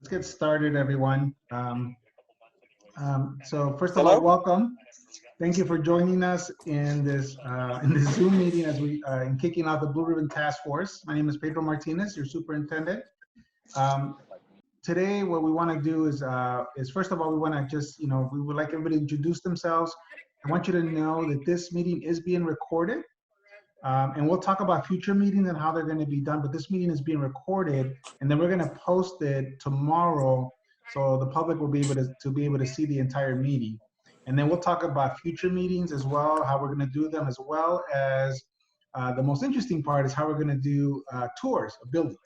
Let's get started, everyone. So first of all, welcome. Thank you for joining us in this Zoom meeting as we in kicking off the Blue Ribbon Task Force. My name is Pedro Martinez, your superintendent. Today, what we want to do is first of all, we want to just, we would like everybody to introduce themselves. I want you to know that this meeting is being recorded. And we'll talk about future meetings and how they're going to be done, but this meeting is being recorded, and then we're going to post it tomorrow so the public will be able to see the entire meeting. And then we'll talk about future meetings as well, how we're going to do them, as well as the most interesting part is how we're going to do tours of buildings.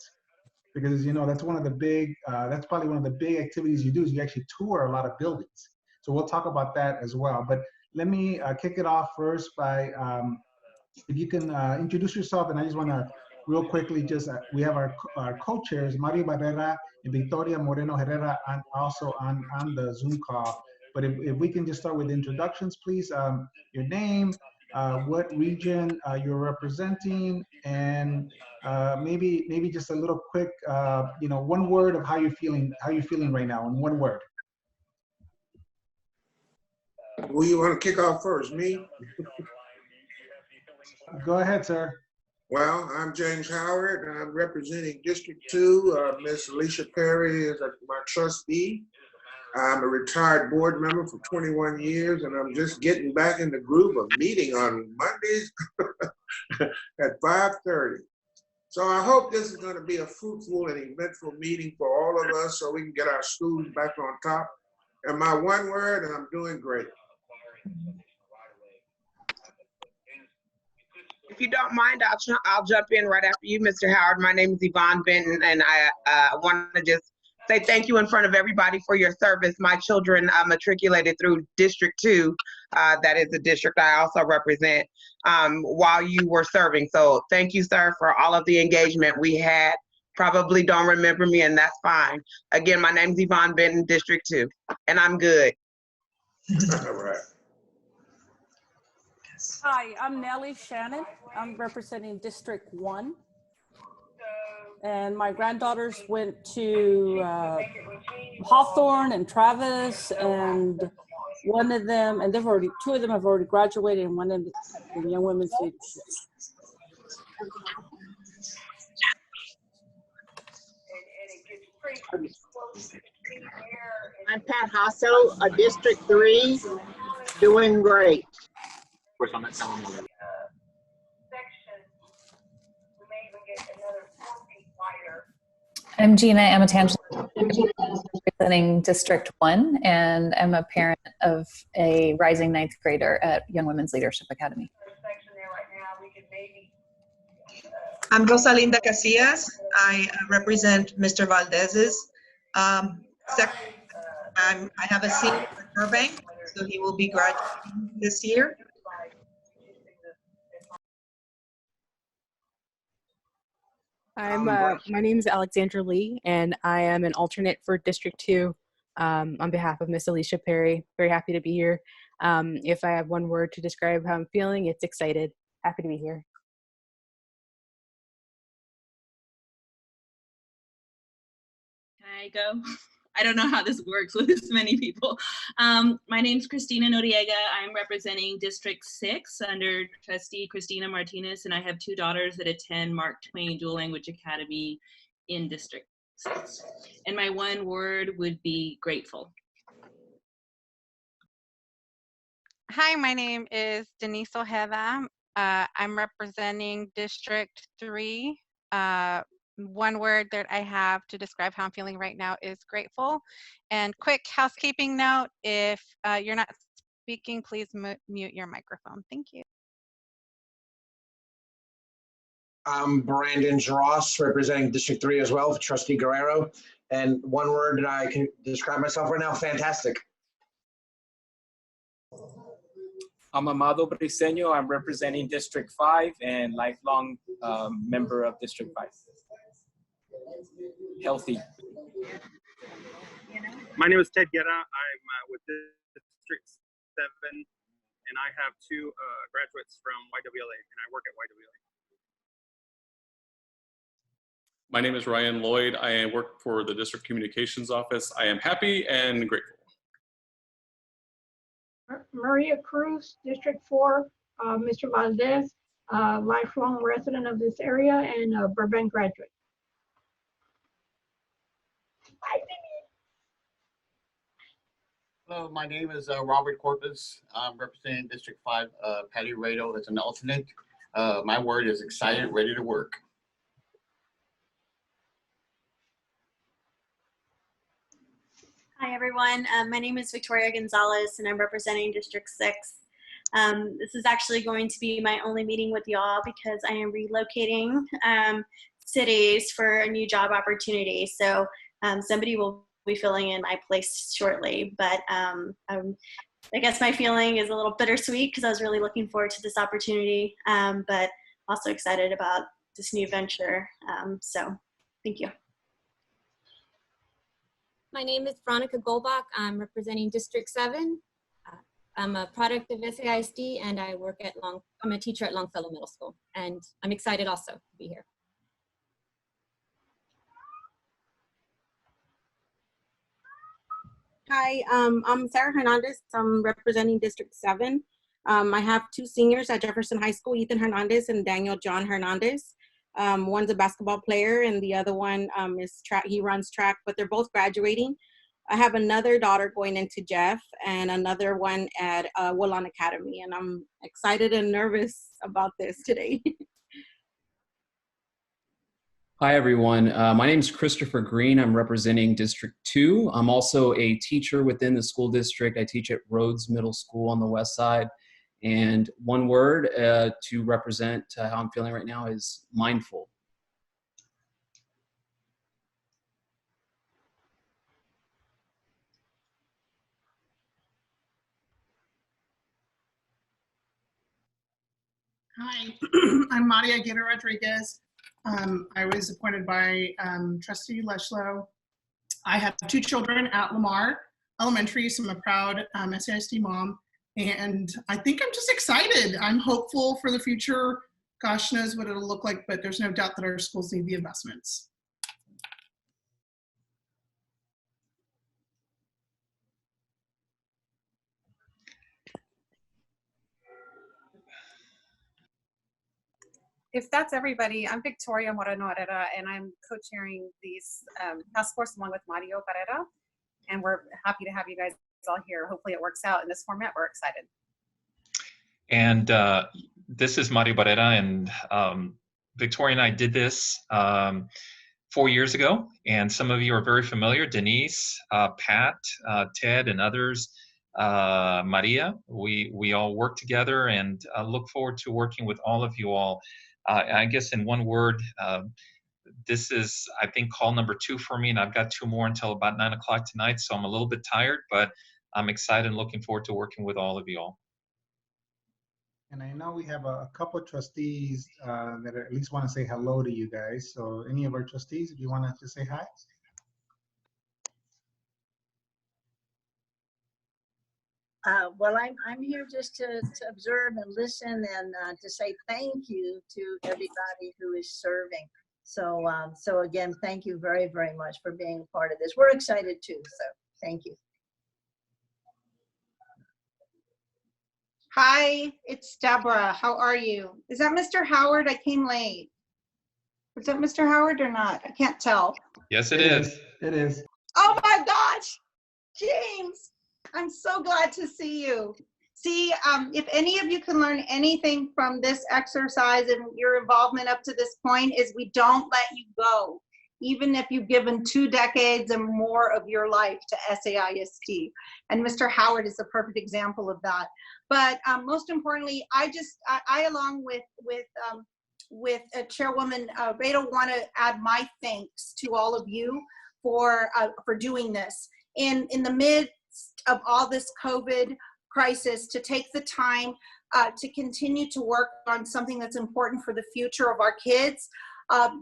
Because that's one of the big, that's probably one of the big activities you do, is you actually tour a lot of buildings. So we'll talk about that as well. But let me kick it off first by if you can introduce yourself, and I just want to real quickly we have our co-chairs, Mario Barrera and Victoria Moreno Herrera, also on the Zoom call. But if we can just start with introductions, please. Your name, what region you're representing, and maybe just a little quick, one word of how you're feeling right now, in one word. Who you want to kick off first, me? Go ahead, sir. Well, I'm James Howard, and I'm representing District 2. Ms. Alicia Perry is my trustee. I'm a retired board member for 21 years, and I'm just getting back in the groove of meeting on Mondays at 5:30. So I hope this is going to be a fruitful and eventful meeting for all of us so we can get our students back on top. And my one word, and I'm doing great. If you don't mind, I'll jump in right after you, Mr. Howard. My name is Yvonne Benton, and I want to just say thank you in front of everybody for your service. My children matriculated through District 2, that is the district I also represent, while you were serving. So thank you, sir, for all of the engagement we had. Probably don't remember me, and that's fine. Again, my name is Yvonne Benton, District 2, and I'm good. All right. Hi, I'm Nellie Shannon. I'm representing District 1. And my granddaughters went to Hawthorne and Travis, and one of them, and two of them have already graduated, and one of them in Young Women's Leadership. I'm Pat Hassel, a District 3, doing great. Of course, I'm not telling you. I'm Gina Amatangelo, representing District 1, and I'm a parent of a rising 9th grader at Young Women's Leadership Academy. I'm Rosalinda Casillas. I represent Mr. Valdez's. I have a senior at Burbank, so he will be graduating this year. My name is Alexandra Lee, and I am an alternate for District 2 on behalf of Miss Alicia Perry. Very happy to be here. If I have one word to describe how I'm feeling, it's excited. Happy to be here. Can I go? I don't know how this works with this many people. My name's Christina Noriega. I'm representing District 6 under Trustee Christina Martinez, and I have 2 daughters that attend Mark Twain Dual Language Academy in District 6. And my one word would be grateful. Hi, my name is Denise Ojeda. I'm representing District 3. One word that I have to describe how I'm feeling right now is grateful. And quick housekeeping note, if you're not speaking, please mute your microphone. Thank you. I'm Brandon Ross, representing District 3 as well, Trustee Guerrero. And one word that I can describe myself right now, fantastic. I'm Amado Briceño. I'm representing District 5 and lifelong member of District 5. Healthy. My name is Ted Guerra. I'm with District 7, and I have 2 graduates from YWLA, and I work at YWLA. My name is Ryan Lloyd. I work for the District Communications Office. I am happy and grateful. Maria Cruz, District 4, Mr. Valdez, lifelong resident of this area and a Burbank graduate. Hello, my name is Robert Corpus. I'm representing District 5, Patty Rado as an alternate. My word is excited, ready to work. Hi, everyone. My name is Victoria Gonzalez, and I'm representing District 6. This is actually going to be my only meeting with y'all because I am relocating cities for a new job opportunity. So somebody will be filling in my place shortly. But I guess my feeling is a little bittersweet because I was really looking forward to this opportunity, but also excited about this new venture. So thank you. My name is Veronica Golbach. I'm representing District 7. I'm a product of SAISD and I work at I'm a teacher at Longfellow Middle School, and I'm excited also to be here. Hi, I'm Sarah Hernandez. I'm representing District 7. I have two seniors at Jefferson High School, Ethan Hernandez and Daniel John Hernandez. One's a basketball player and the other one is track. He runs track, but they're both graduating. I have another daughter going into Jeff and another one at Woodlawn Academy, and I'm excited and nervous about this today. Hi, everyone. My name is Christopher Green. I'm representing District 2. I'm also a teacher within the school district. I teach at Rhodes Middle School on the west side. And one word to represent how I'm feeling right now is mindful. Hi, I'm Maria Aguirre Rodriguez. I was appointed by Trustee Leshlow. I have two children at Lamar Elementary, so I'm a proud SAISD mom. And I think I'm just excited. I'm hopeful for the future. Gosh knows what it'll look like, but there's no doubt that our schools need the investments. If that's everybody, I'm Victoria Moreno Herrera, and I'm co-chairing these task force along with Mario Barrera. And we're happy to have you guys all here. Hopefully it works out in this format. We're excited. And this is Mario Barrera, and Victoria and I did this 4 years ago, and some of you are very familiar. Denise, Pat, Ted, and others, Maria. We all work together, and look forward to working with all of you all. I guess in one word, this is, I think, call number 2 for me, and I've got 2 more until about 9 o'clock tonight, so I'm a little bit tired, but I'm excited and looking forward to working with all of you all. And I know we have a couple of trustees that at least want to say hello to you guys. So any of our trustees, if you want to just say hi. Well, I'm here just to observe and listen and to say thank you to everybody who is serving. So, so again, thank you very, very much for being a part of this. We're excited too, so thank you. Hi, it's Deborah. How are you? Is that Mr. Howard? I came late. Is that Mr. Howard or not? I can't tell. Yes, it is. It is. Oh my gosh, James, I'm so glad to see you. See, if any of you can learn anything from this exercise and your involvement up to this point, is we don't let you go, even if you've given 2 decades and more of your life to SAISD. And Mr. Howard is a perfect example of that. But most importantly, I along with Chairwoman Rado, want to add my thanks to all of you for doing this. In the midst of all this COVID crisis, to take the time to continue to work on something that's important for the future of our kids.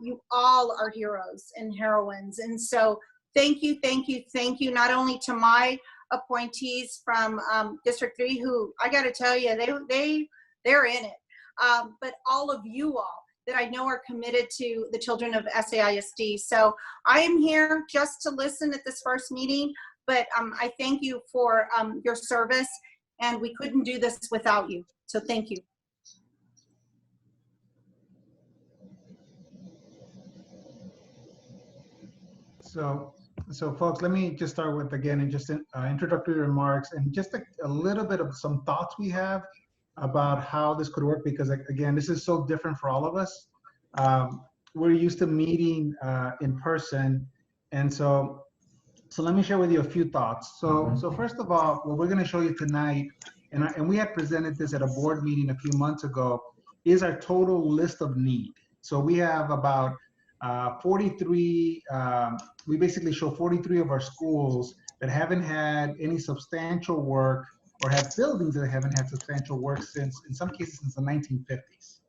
You all are heroes and heroines. And so thank you, thank you, thank you, not only to my appointees from District 3, who I got to tell you, they're in it, but all of you all. that I know are committed to the children of SAISD. So I am here just to listen at this first meeting, but I thank you for your service, and we couldn't do this without you. So thank you. So folks, let me just start with, again, and just introductory remarks and just a little bit of some thoughts we have about how this could work, because again, this is so different for all of us. We're used to meeting in person, and so let me share with you a few thoughts. So first of all, what we're going to show you tonight, and we had presented this at a board meeting a few months ago, is our total list of need. So we have about 43, we basically show 43 of our schools that haven't had any substantial work, or have buildings that haven't had substantial work since, in some cases, since the 1950s.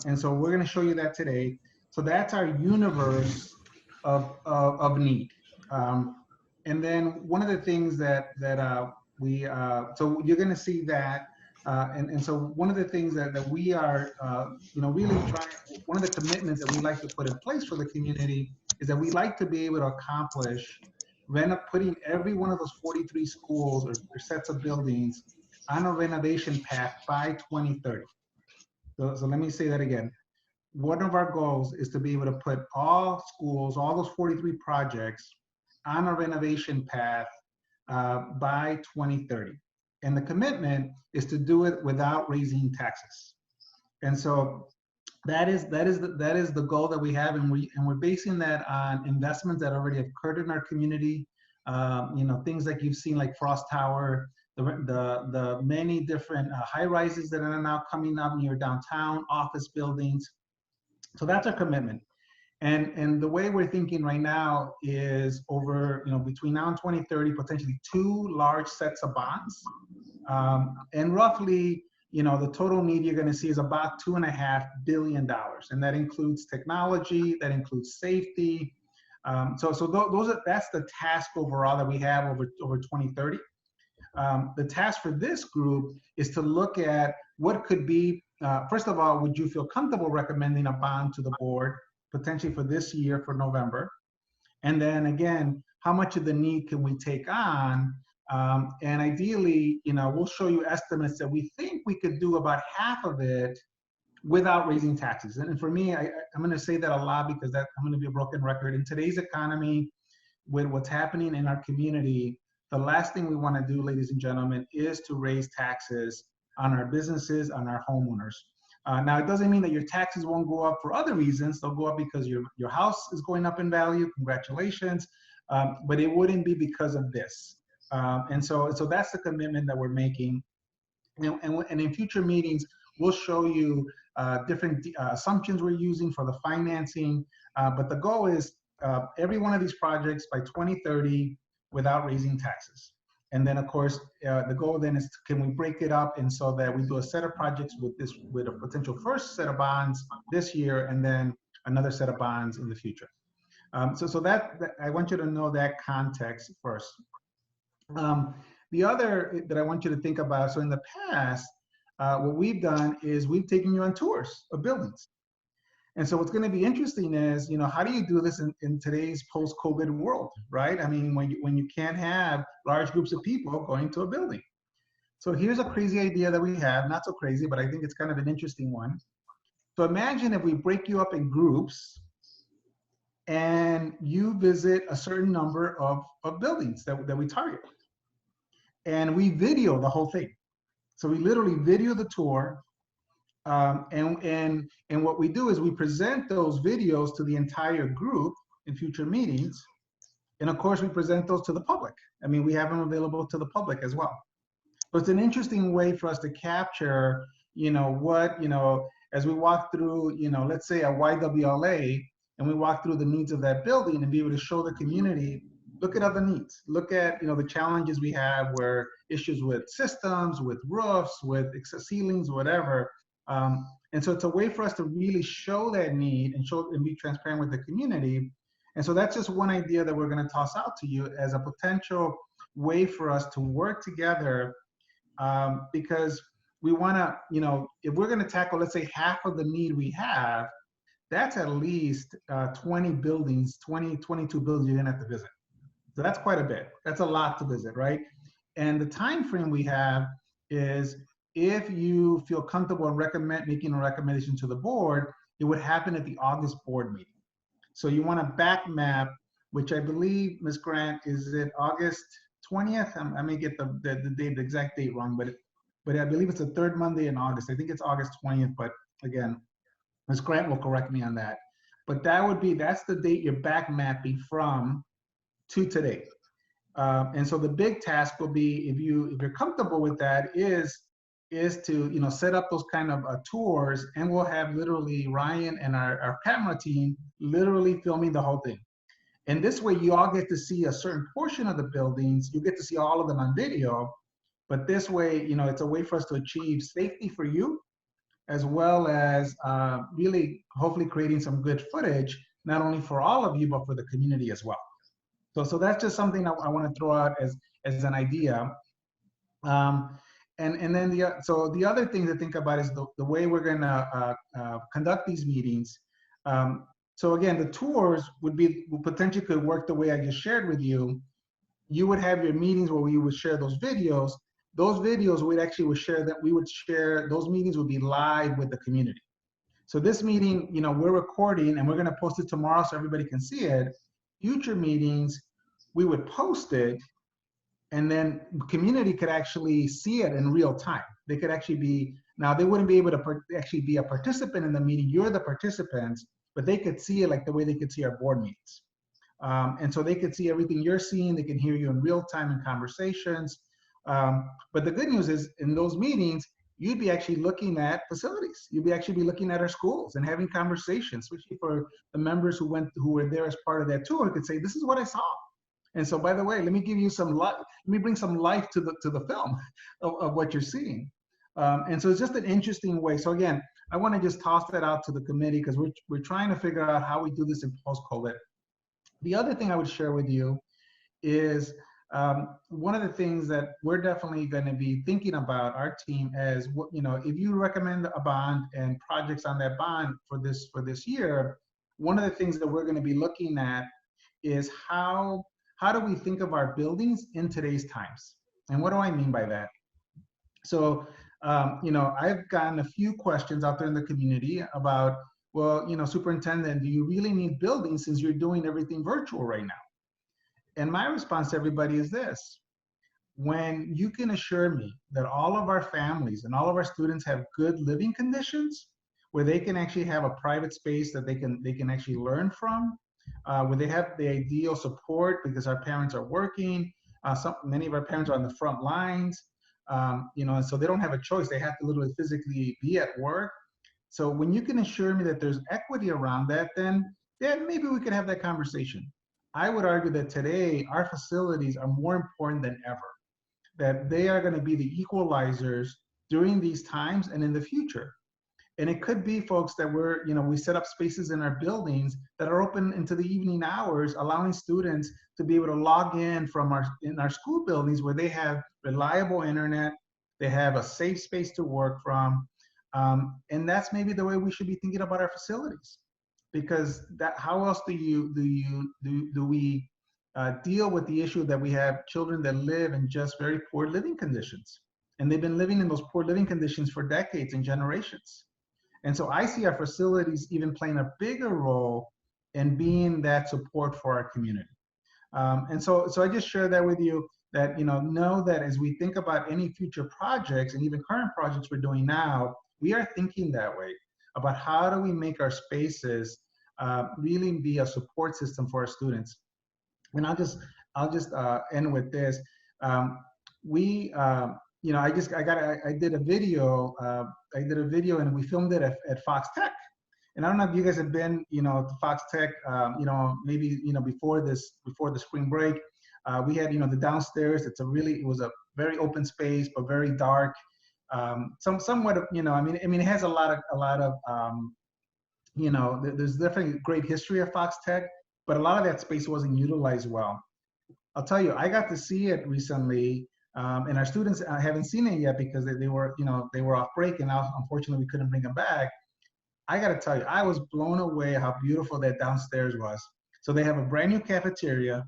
And so we're going to show you that today. So that's our universe of need. And then one of the things that so you're going to see that, and so one of the things that we are, really trying, one of the commitments that we like to put in place for the community is that we like to be able to accomplish putting every one of those 43 schools or sets of buildings on a renovation path by 2030. So let me say that again. One of our goals is to be able to put all schools, all those 43 projects, on a renovation path by 2030. And the commitment is to do it without raising taxes. And so that is the goal that we have, and we're basing that on investments that already have occurred in our community. Things like you've seen, like Frost Tower, the many different high rises that are now coming up near downtown, office buildings. So that's our commitment. And the way we're thinking right now is over, between now and 2030, potentially 2 large sets of bonds. And roughly, the total need you're going to see is about $2.5 billion. And that includes technology, that includes safety. That's the task overall that we have over 2030. The task for this group is to look at what could be, first of all, would you feel comfortable recommending a bond to the board, potentially for this year, for November? And then again, how much of the need can we take on? And ideally, we'll show you estimates that we think we could do about half of it without raising taxes. And for me, I'm going to say that a lot, because I'm going to be a broken record. In today's economy, with what's happening in our community, the last thing we want to do, ladies and gentlemen, is to raise taxes on our businesses, on our homeowners. Now, it doesn't mean that your taxes won't go up for other reasons. They'll go up because your house is going up in value. Congratulations. But it wouldn't be because of this. And so that's the commitment that we're making. And in future meetings, we'll show you different assumptions we're using for the financing. But the goal is every one of these projects by 2030 without raising taxes. And then, of course, the goal then is, can we break it up, and so that we do a set of projects with a potential first set of bonds this year, and then another set of bonds in the future. So that I want you to know that context first. The other that I want you to think about, so in the past, what we've done is we've taken you on tours of buildings. And so what's going to be interesting is, how do you do this in today's post-COVID world, right? I mean, when you can't have large groups of people going to a building. So here's a crazy idea that we have, not so crazy, but I think it's kind of an interesting one. So imagine if we break you up in groups and you visit a certain number of buildings that we target. And we video the whole thing. So we literally video the tour. And what we do is we present those videos to the entire group in future meetings. And of course, we present those to the public. I mean, we have them available to the public as well. So it's an interesting way for us to capture, as we walk through, let's say a YWLA, and we walk through the needs of that building, and be able to show the community, look at other needs. Look at, the challenges we have, where issues with systems, with roofs, with ceilings, whatever. And so it's a way for us to really show that need and be transparent with the community. And so that's just one idea that we're going to toss out to you as a potential way for us to work together, because we want to, if we're going to tackle, let's say, half of the need we have, that's at least 20 buildings, 22 buildings you're going to have to visit. So that's quite a bit. That's a lot to visit, right? And the time frame we have is, if you feel comfortable in making a recommendation to the board, it would happen at the August board meeting. So you want to back map, which I believe, Ms. Grant, is it August 20th? I may get the exact date wrong, but I believe it's the third Monday in August. I think it's August 20th, but again, Ms. Grant will correct me on that. But that's the date you're back mapping from to today. And so the big task will be, if you're comfortable with that, is to set up those kind of tours, and we'll have literally Ryan and our camera team literally filming the whole thing. And this way you all get to see a certain portion of the buildings. You get to see all of them on video, but this way, it's a way for us to achieve safety for you, as well as really hopefully creating some good footage, not only for all of you, but for the community as well. So that's just something I want to throw out as an idea. And then the other thing to think about is the way we're going to conduct these meetings. So again, the tours would potentially could work the way I just shared with you. You would have your meetings where we would share those videos. Those videos we would share, those meetings would be live with the community. So this meeting, we're recording and we're going to post it tomorrow so everybody can see it. Future meetings, we would post it, and then community could actually see it in real time. They could actually now they wouldn't be able to actually be a participant in the meeting. You're the participants, but they could see it like the way they could see our board meetings. And so they could see everything you're seeing. They can hear you in real time in conversations. But the good news is, in those meetings, you'd be actually looking at facilities. You'd actually be looking at our schools and having conversations, especially for the members who were there as part of that tour, could say, this is what I saw. And so, by the way, let me give you some life. Let me bring some life to the film of what you're seeing. And so it's just an interesting way. So again, I want to just toss that out to the committee, because we're trying to figure out how we do this in post-COVID. The other thing I would share with you is one of the things that we're definitely going to be thinking about, our team, as if you recommend a bond and projects on that bond for this year, one of the things that we're going to be looking at is how do we think of our buildings in today's times? And what do I mean by that? So, I've gotten a few questions out there in the community about, well, superintendent, do you really need buildings since you're doing everything virtual right now? And my response to everybody is this: when you can assure me that all of our families and all of our students have good living conditions, where they can actually have a private space that they can actually learn from, where they have the ideal support because our parents are working, many of our parents are on the front lines, and so they don't have a choice. They have to literally physically be at work. So when you can assure me that there's equity around that, then maybe we could have that conversation. I would argue that today our facilities are more important than ever, that they are going to be the equalizers during these times and in the future. And it could be, folks, that we set up spaces in our buildings that are open into the evening hours, allowing students to be able to log in in our school buildings where they have reliable internet, they have a safe space to work from. And that's maybe the way we should be thinking about our facilities, because how else do we deal with the issue that we have children that live in just very poor living conditions, and they've been living in those poor living conditions for decades and generations. And so I see our facilities even playing a bigger role in being that support for our community. And so I just share that with you, that know that as we think about any future projects and even current projects we're doing now, we are thinking that way about how do we make our spaces really be a support system for our students. And I'll just end with this. I did a video. And we filmed it at Fox Tech. And I don't know if you guys have been, to Fox Tech, maybe, before the spring break. We had, the downstairs. It was a very open space, but very dark. Somewhat of, it has a lot of, there's definitely great history of Fox Tech, but a lot of that space wasn't utilized well. I'll tell you, I got to see it recently And our students haven't seen it yet because they were, they were off break, and now unfortunately we couldn't bring them back. I gotta tell you, I was blown away how beautiful that downstairs was. So they have a brand new cafeteria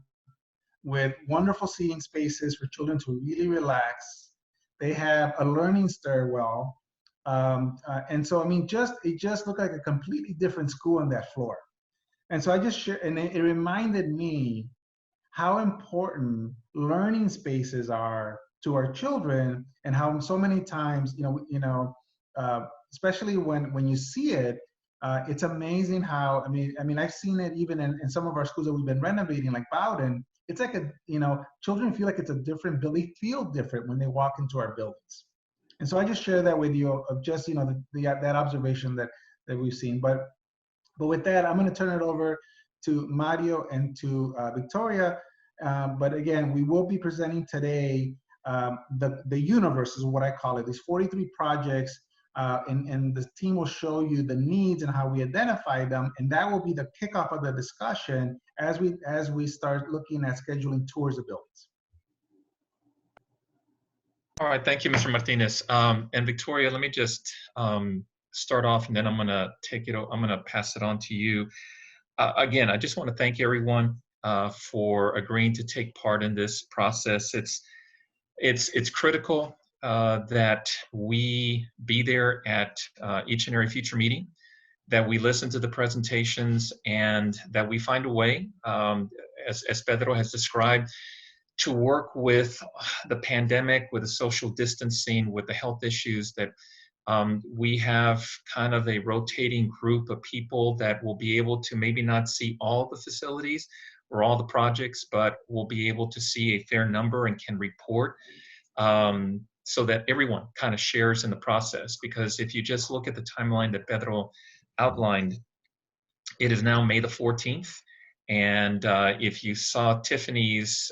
with wonderful seating spaces for children to really relax. They have a learning stairwell. And so, I mean, it just looked like a completely different school on that floor. And so I just shared, and it reminded me how important learning spaces are to our children, and how so many times, especially when you see it, it's amazing how, I mean, I've seen it even in some of our schools that we've been renovating, like Bowden. It's like children feel like it's a different building, they feel different when they walk into our buildings. And so I just share that with you of just, that observation that we've seen. But with that, I'm going to turn it over to Mario and to Victoria. But again, we will be presenting today the universe is what I call it, these 43 projects, and the team will show you the needs and how we identify them, and that will be the kickoff of the discussion as we start looking at scheduling tours of buildings. All right, thank you, Mr. Martinez. And Victoria, let me just start off, and then I'm gonna pass it on to you. Again, I just want to thank everyone for agreeing to take part in this process. It's critical that we be there at each and every future meeting, that we listen to the presentations, and that we find a way, as Pedro has described, to work with the pandemic, with the social distancing, with the health issues, that we have kind of a rotating group of people that will be able to maybe not see all the facilities or all the projects, but will be able to see a fair number and can report, so that everyone kind of shares in the process. Because if you just look at the timeline that Pedro outlined, it is now May the 14th. And if you saw Tiffany's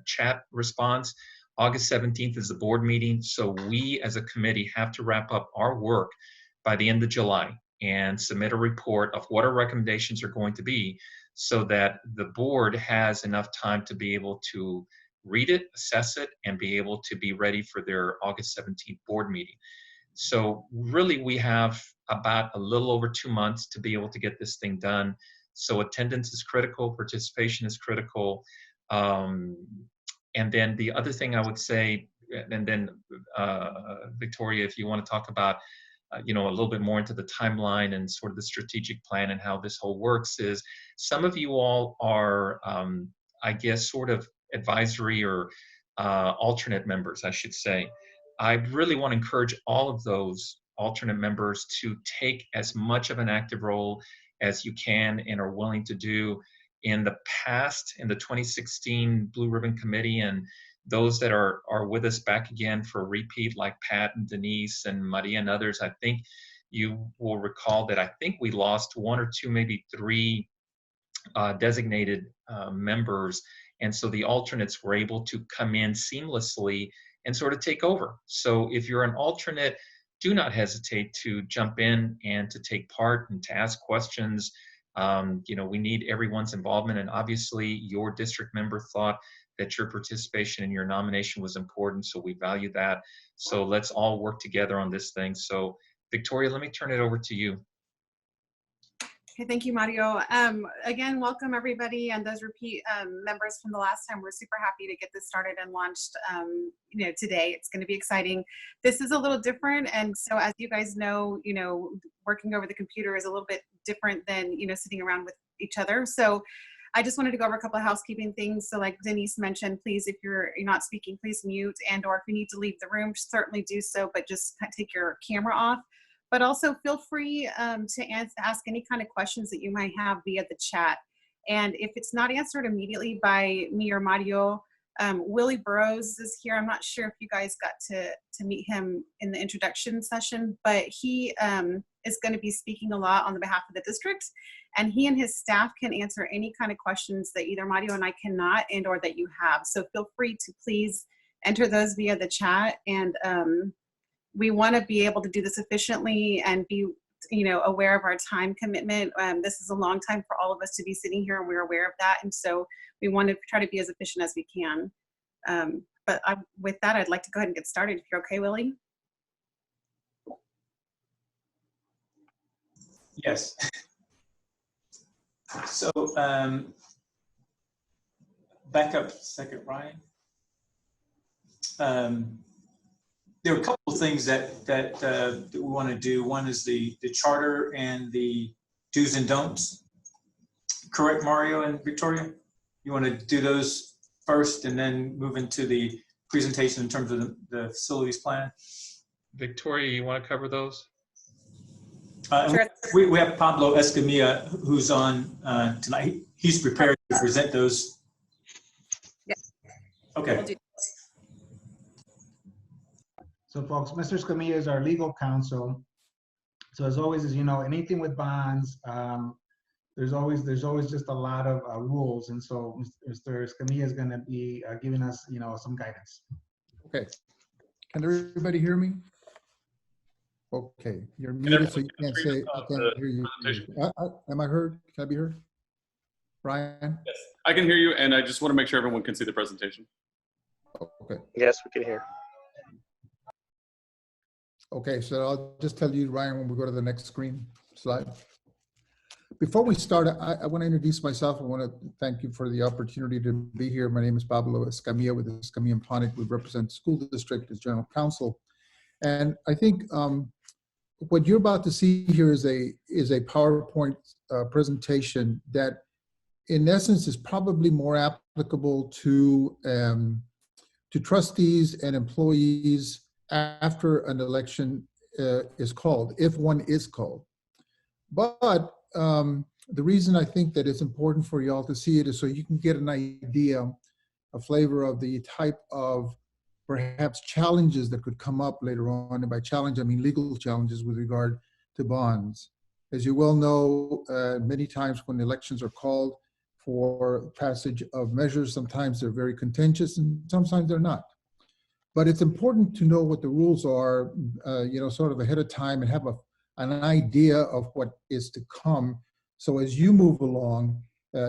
chat response, August 17th is the board meeting. So we as a committee have to wrap up our work by the end of July and submit a report of what our recommendations are going to be, so that the board has enough time to be able to read it, assess it, and be able to be ready for their August 17th board meeting. So really we have about a little over 2 months to be able to get this thing done. So attendance is critical, participation is critical. And then the other thing I would say, and then Victoria, if you want to talk about, a little bit more into the timeline and sort of the strategic plan and how this whole works, is some of you all are, I guess, sort of advisory or alternate members, I should say. I really want to encourage all of those alternate members to take as much of an active role as you can and are willing to do. In the past, in the 2016 Blue Ribbon Committee, and those that are with us back again for a repeat, like Pat and Denise and Maria and others, I think you will recall that I think we lost 1 or 2, maybe 3 designated members. And so the alternates were able to come in seamlessly and sort of take over. So if you're an alternate, do not hesitate to jump in and to take part and to ask questions. We need everyone's involvement, and obviously your district member thought that your participation in your nomination was important, so we value that. So let's all work together on this thing. So Victoria, let me turn it over to you. Okay, thank you, Mario. Again, welcome everybody, and those repeat members from the last time. We're super happy to get this started and launched today. It's going to be exciting. This is a little different, and so as you guys know, working over the computer is a little bit different than sitting around with each other. So I just wanted to go over a couple of housekeeping things. So like Denise mentioned, please, if you're not speaking, please mute, and or if you need to leave the room, certainly do so, but just take your camera off. But also feel free to ask any kind of questions that you might have via the chat. And if it's not answered immediately by me or Mario, Willie Burrows is here. I'm not sure if you guys got to meet him in the introduction session, but he is going to be speaking a lot on the behalf of the district. And he and his staff can answer any kind of questions that either Mario and I cannot, and or that you have. So feel free to please enter those via the chat. And we want to be able to do this efficiently and be, aware of our time commitment. This is a long time for all of us to be sitting here, and we're aware of that. And so we want to try to be as efficient as we can. But with that, I'd like to go ahead and get started if you're okay, Willie. Yes. So back up a second, Ryan. There are a couple of things that we want to do. One is the charter and the do's and don'ts. Correct, Mario and Victoria? You want to do those first and then move into the presentation in terms of the facilities plan? Victoria, you want to cover those? Sure. We have Pablo Escamilla who's on tonight. He's prepared to present those. Yeah. Okay. We'll do. So folks, Mr. Escamilla is our legal counsel. So as always, as you know, anything with bonds, there's always just a lot of rules. And so Mr. Escamilla is going to be giving us, some guidance. Okay. Can everybody hear me? Okay. You're muted, so you can't say, I can't hear you. Am I heard? Can I be heard? Brian? Yes, I can hear you, and I just want to make sure everyone can see the presentation. Okay. Yes, we can hear. Okay, so I'll just tell you, Ryan, when we go to the next screen slide. Before we start, I want to introduce myself. I want to thank you for the opportunity to be here. My name is Pablo Escamilla with Escamilla and Planic. We represent the school district as general counsel. And I think what you're about to see here is a PowerPoint presentation that, in essence, is probably more applicable to trustees and employees after an election is called, if one is called. But the reason I think that it's important for y'all to see it is so you can get an idea, a flavor of the type of perhaps challenges that could come up later on. And by challenge, I mean legal challenges with regard to bonds. As you well know, many times when elections are called for passage of measures, sometimes they're very contentious and sometimes they're not. But it's important to know what the rules are, sort of ahead of time, and have an idea of what is to come. So as you move along,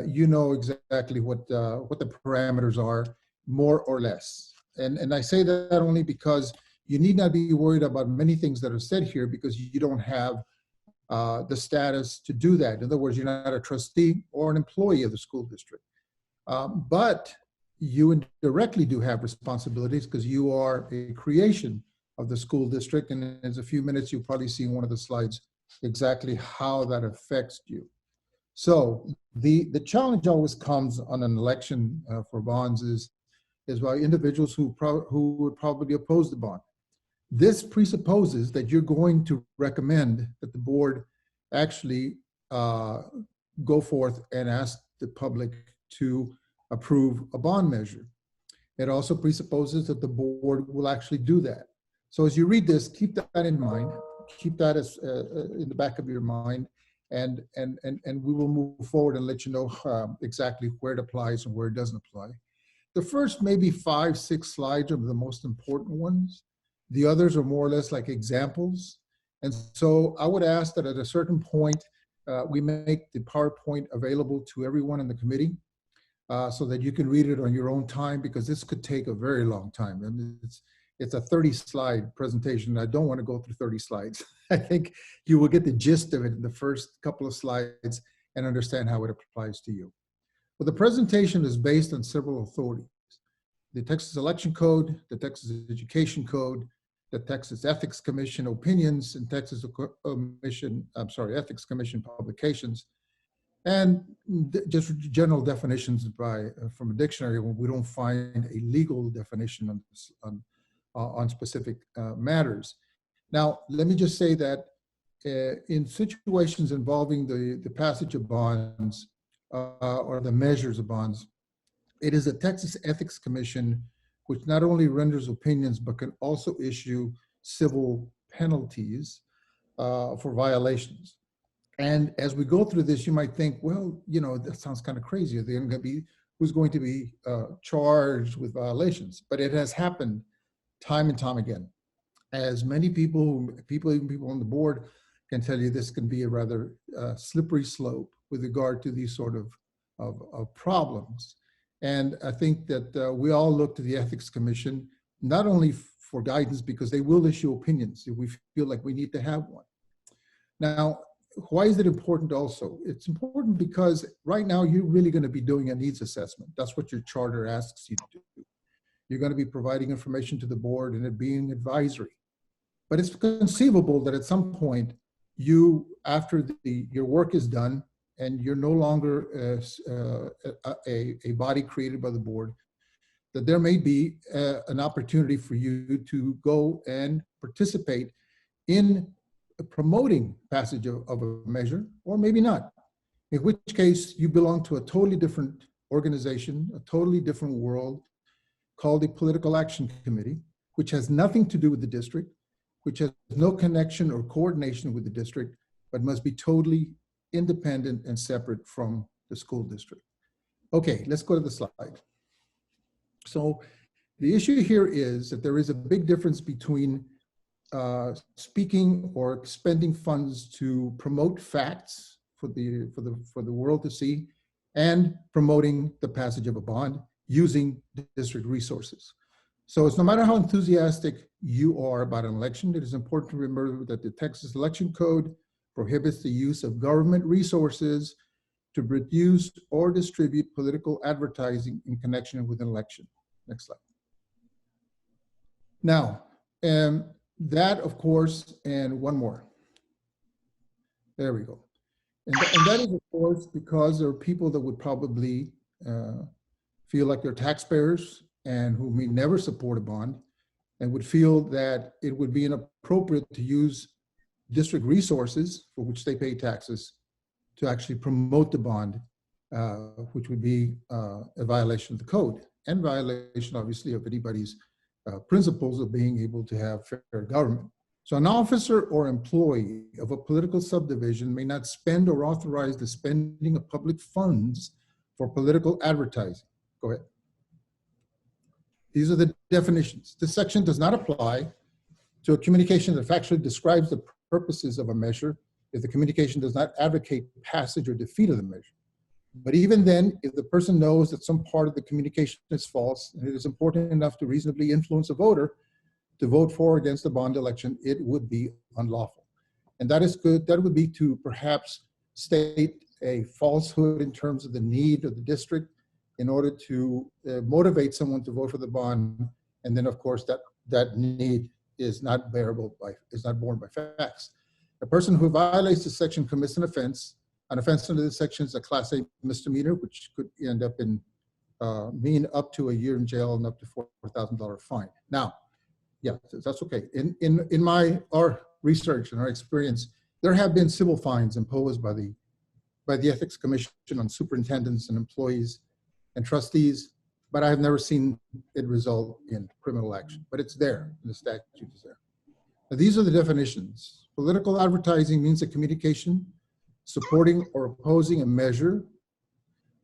you know exactly what the parameters are, more or less. And I say that only because you need not be worried about many things that are said here because you don't have the status to do that. In other words, you're not a trustee or an employee of the school district. But you indirectly do have responsibilities because you are a creation of the school district. And in a few minutes, you'll probably see in one of the slides exactly how that affects you. So the challenge always comes on an election for bonds is by individuals who would probably oppose the bond. This presupposes that you're going to recommend that the board actually go forth and ask the public to approve a bond measure. It also presupposes that the board will actually do that. So as you read this, keep that in mind, keep that as in the back of your mind, and we will move forward and let you know exactly where it applies and where it doesn't apply. The first maybe 5-6 slides are the most important ones. The others are more or less like examples. And so I would ask that at a certain point, we make the PowerPoint available to everyone in the committee so that you can read it on your own time, because this could take a very long time. And it's a 30-slide presentation. I don't want to go through 30 slides. I think you will get the gist of it in the first couple of slides and understand how it applies to you. But the presentation is based on several authorities: the Texas Election Code, the Texas Education Code, the Texas Ethics Commission opinions, and Texas Ethics Commission publications, and just general definitions from a dictionary when we don't find a legal definition on specific matters. Now, let me just say that in situations involving the passage of bonds or the measures of bonds, it is the Texas Ethics Commission which not only renders opinions, but can also issue civil penalties for violations. And as we go through this, you might think, well, that sounds kind of crazy. Are they going to be, who's going to be charged with violations? But it has happened time and time again. As many people on the board can tell you, this can be a rather slippery slope with regard to these sort of problems. And I think that we all look to the Ethics Commission, not only for guidance, because they will issue opinions if we feel like we need to have one. Now, why is it important also? It's important because right now you're really going to be doing a needs assessment. That's what your charter asks you to do. You're going to be providing information to the board and it being advisory. But it's conceivable that at some point you, after your work is done and you're no longer a body created by the board, that there may be an opportunity for you to go and participate in promoting passage of a measure, or maybe not. In which case you belong to a totally different organization, a totally different world, called the Political Action Committee, which has nothing to do with the district, which has no connection or coordination with the district, but must be totally independent and separate from the school district. Okay, let's go to the slide. So the issue here is that there is a big difference between speaking or expending funds to promote facts for the world to see, and promoting the passage of a bond using district resources. So it's no matter how enthusiastic you are about an election, it is important to remember that the Texas Election Code prohibits the use of government resources to produce or distribute political advertising in connection with an election. Next slide. Now, that, of course, and one more. There we go. And that is, of course, because there are people that would probably feel like they're taxpayers and who may never support a bond, and would feel that it would be inappropriate to use district resources for which they pay taxes to actually promote the bond, which would be a violation of the code and violation, obviously, of anybody's principles of being able to have fair government. So an officer or employee of a political subdivision may not spend or authorize the spending of public funds for political advertising. Go ahead. These are the definitions. This section does not apply to a communication that factually describes the purposes of a measure if the communication does not advocate passage or defeat of the measure. But even then, if the person knows that some part of the communication is false, and it is important enough to reasonably influence a voter to vote for or against the bond election, it would be unlawful. And that is good. That would be to perhaps state a falsehood in terms of the need of the district in order to motivate someone to vote for the bond. And then, of course, that need is not borne by facts. A person who violates this section commits an offense. An offense under this section is a Class A misdemeanor, which could end up in mean up to a year in jail and up to $4,000 fine. Now, yeah, that's okay. In our research and our experience, there have been civil fines imposed by the Ethics Commission on superintendents and employees and trustees, but I have never seen it result in criminal action. But it's there, the statute is there. Now, these are the definitions. Political advertising means a communication supporting or opposing a measure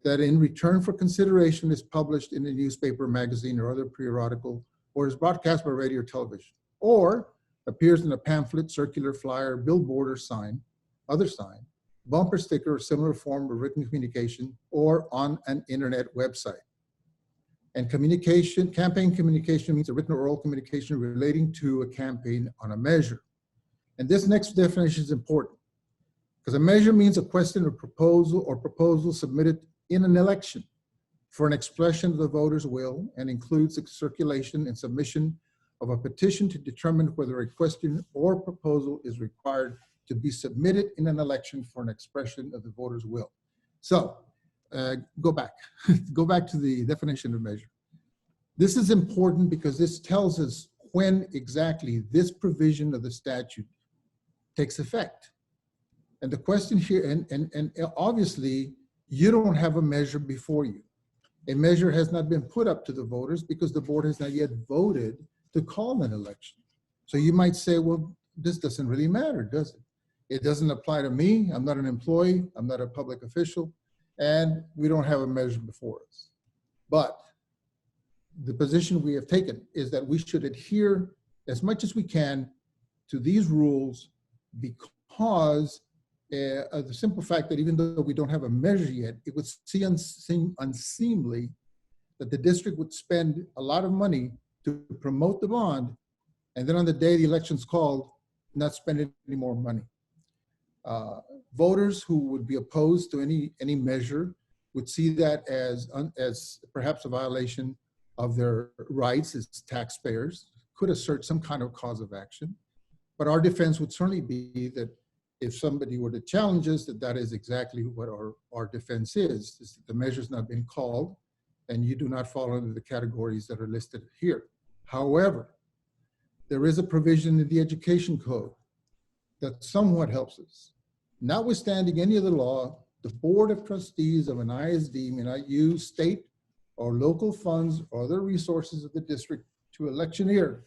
that in return for consideration is published in a newspaper, magazine, or other periodical, or is broadcast by radio or television, or appears in a pamphlet, circular, flyer, billboard, or sign, other sign, bumper sticker, or similar form of written communication, or on an internet website. And campaign communication means a written or oral communication relating to a campaign on a measure. And this next definition is important, because a measure means a question or proposal submitted in an election for an expression of the voter's will, and includes the circulation and submission of a petition to determine whether a question or proposal is required to be submitted in an election for an expression of the voter's will. So go back to the definition of measure. This is important because this tells us when exactly this provision of the statute takes effect. And the question here, and obviously you don't have a measure before you. A measure has not been put up to the voters because the board has not yet voted to call an election. So you might say, well, this doesn't really matter, does it? It doesn't apply to me. I'm not an employee. I'm not a public official. And we don't have a measure before us. But the position we have taken is that we should adhere as much as we can to these rules, because of the simple fact that even though we don't have a measure yet, it would seem unseemly that the district would spend a lot of money to promote the bond, and then on the day the election's called, not spend any more money. Voters who would be opposed to any measure would see that as perhaps a violation of their rights as taxpayers, could assert some kind of cause of action. But our defense would certainly be that if somebody were to challenge us, that is exactly what our defense is that the measure's not been called and you do not fall under the categories that are listed here. However, there is a provision in the education code that somewhat helps us. Notwithstanding any of the law, the Board of Trustees of an ISD may not use state or local funds or other resources of the district to electioneer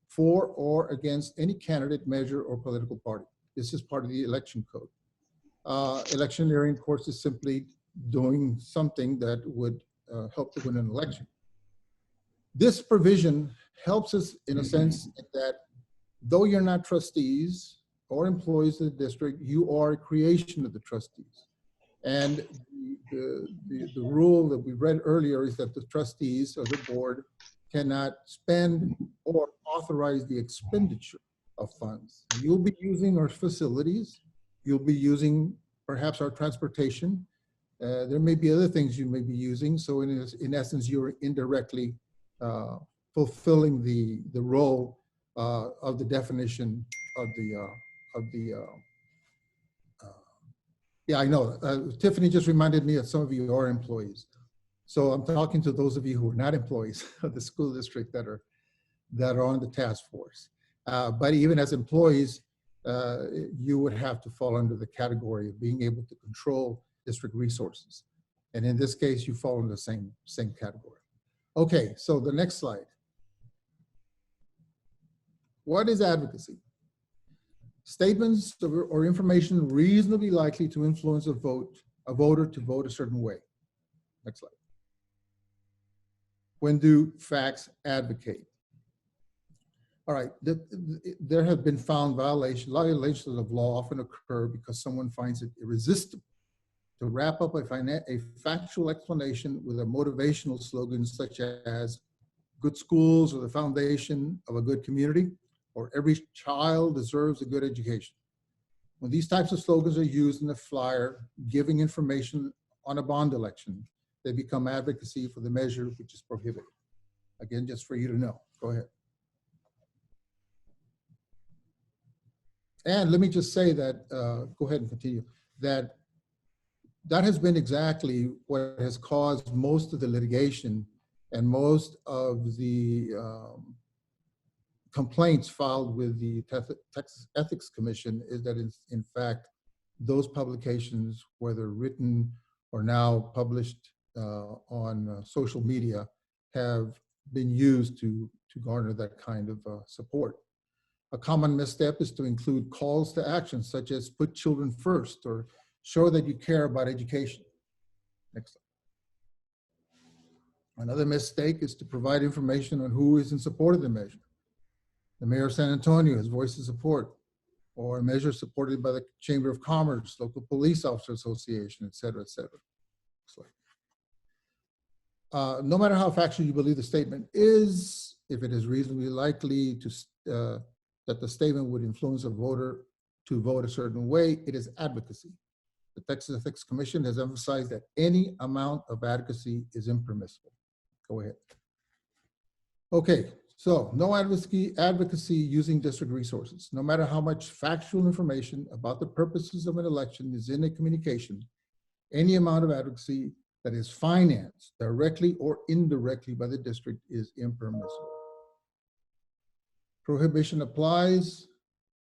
for or against any candidate, measure, or political party. This is part of the election code. Electioneering, of course, is simply doing something that would help to win an election. This provision helps us in a sense that though you're not trustees or employees of the district, you are a creation of the trustees. And the rule that we read earlier is that the trustees or the board cannot spend or authorize the expenditure of funds. You'll be using our facilities. You'll be using perhaps our transportation. There may be other things you may be using. So in essence, you're indirectly fulfilling the role of the definition of the yeah, I know. Tiffany just reminded me that some of you are employees. So I'm talking to those of you who are not employees of the school district that are on the task force. But even as employees, you would have to fall under the category of being able to control district resources. And in this case, you fall in the same category. Okay, so the next slide. What is advocacy? Statements or information reasonably likely to influence a voter to vote a certain way. Next slide. When do facts advocate? All right, there have been found violations of law often occur because someone finds it irresistible to wrap up a factual explanation with a motivational slogan such as good schools are the foundation of a good community, or every child deserves a good education. When these types of slogans are used in a flyer giving information on a bond election, they become advocacy for the measure which is prohibited. Again, just for you to know. Go ahead. And let me just say that, go ahead and continue, that has been exactly what has caused most of the litigation and most of the complaints filed with the Texas Ethics Commission is that in fact, those publications, whether written or now published on social media, have been used to garner that kind of support. A common misstep is to include calls to action, such as put children first or show that you care about education. Next slide. Another mistake is to provide information on who is in support of the measure. The mayor of San Antonio has voiced his support, or a measure supported by the Chamber of Commerce, local police officer association, et cetera, et cetera. No matter how factual you believe the statement is, if it is reasonably likely that the statement would influence a voter to vote a certain way, it is advocacy. The Texas Ethics Commission has emphasized that any amount of advocacy is impermissible. Go ahead. Okay, so no advocacy using district resources. No matter how much factual information about the purposes of an election is in a communication, any amount of advocacy that is financed directly or indirectly by the district is impermissible. Prohibition applies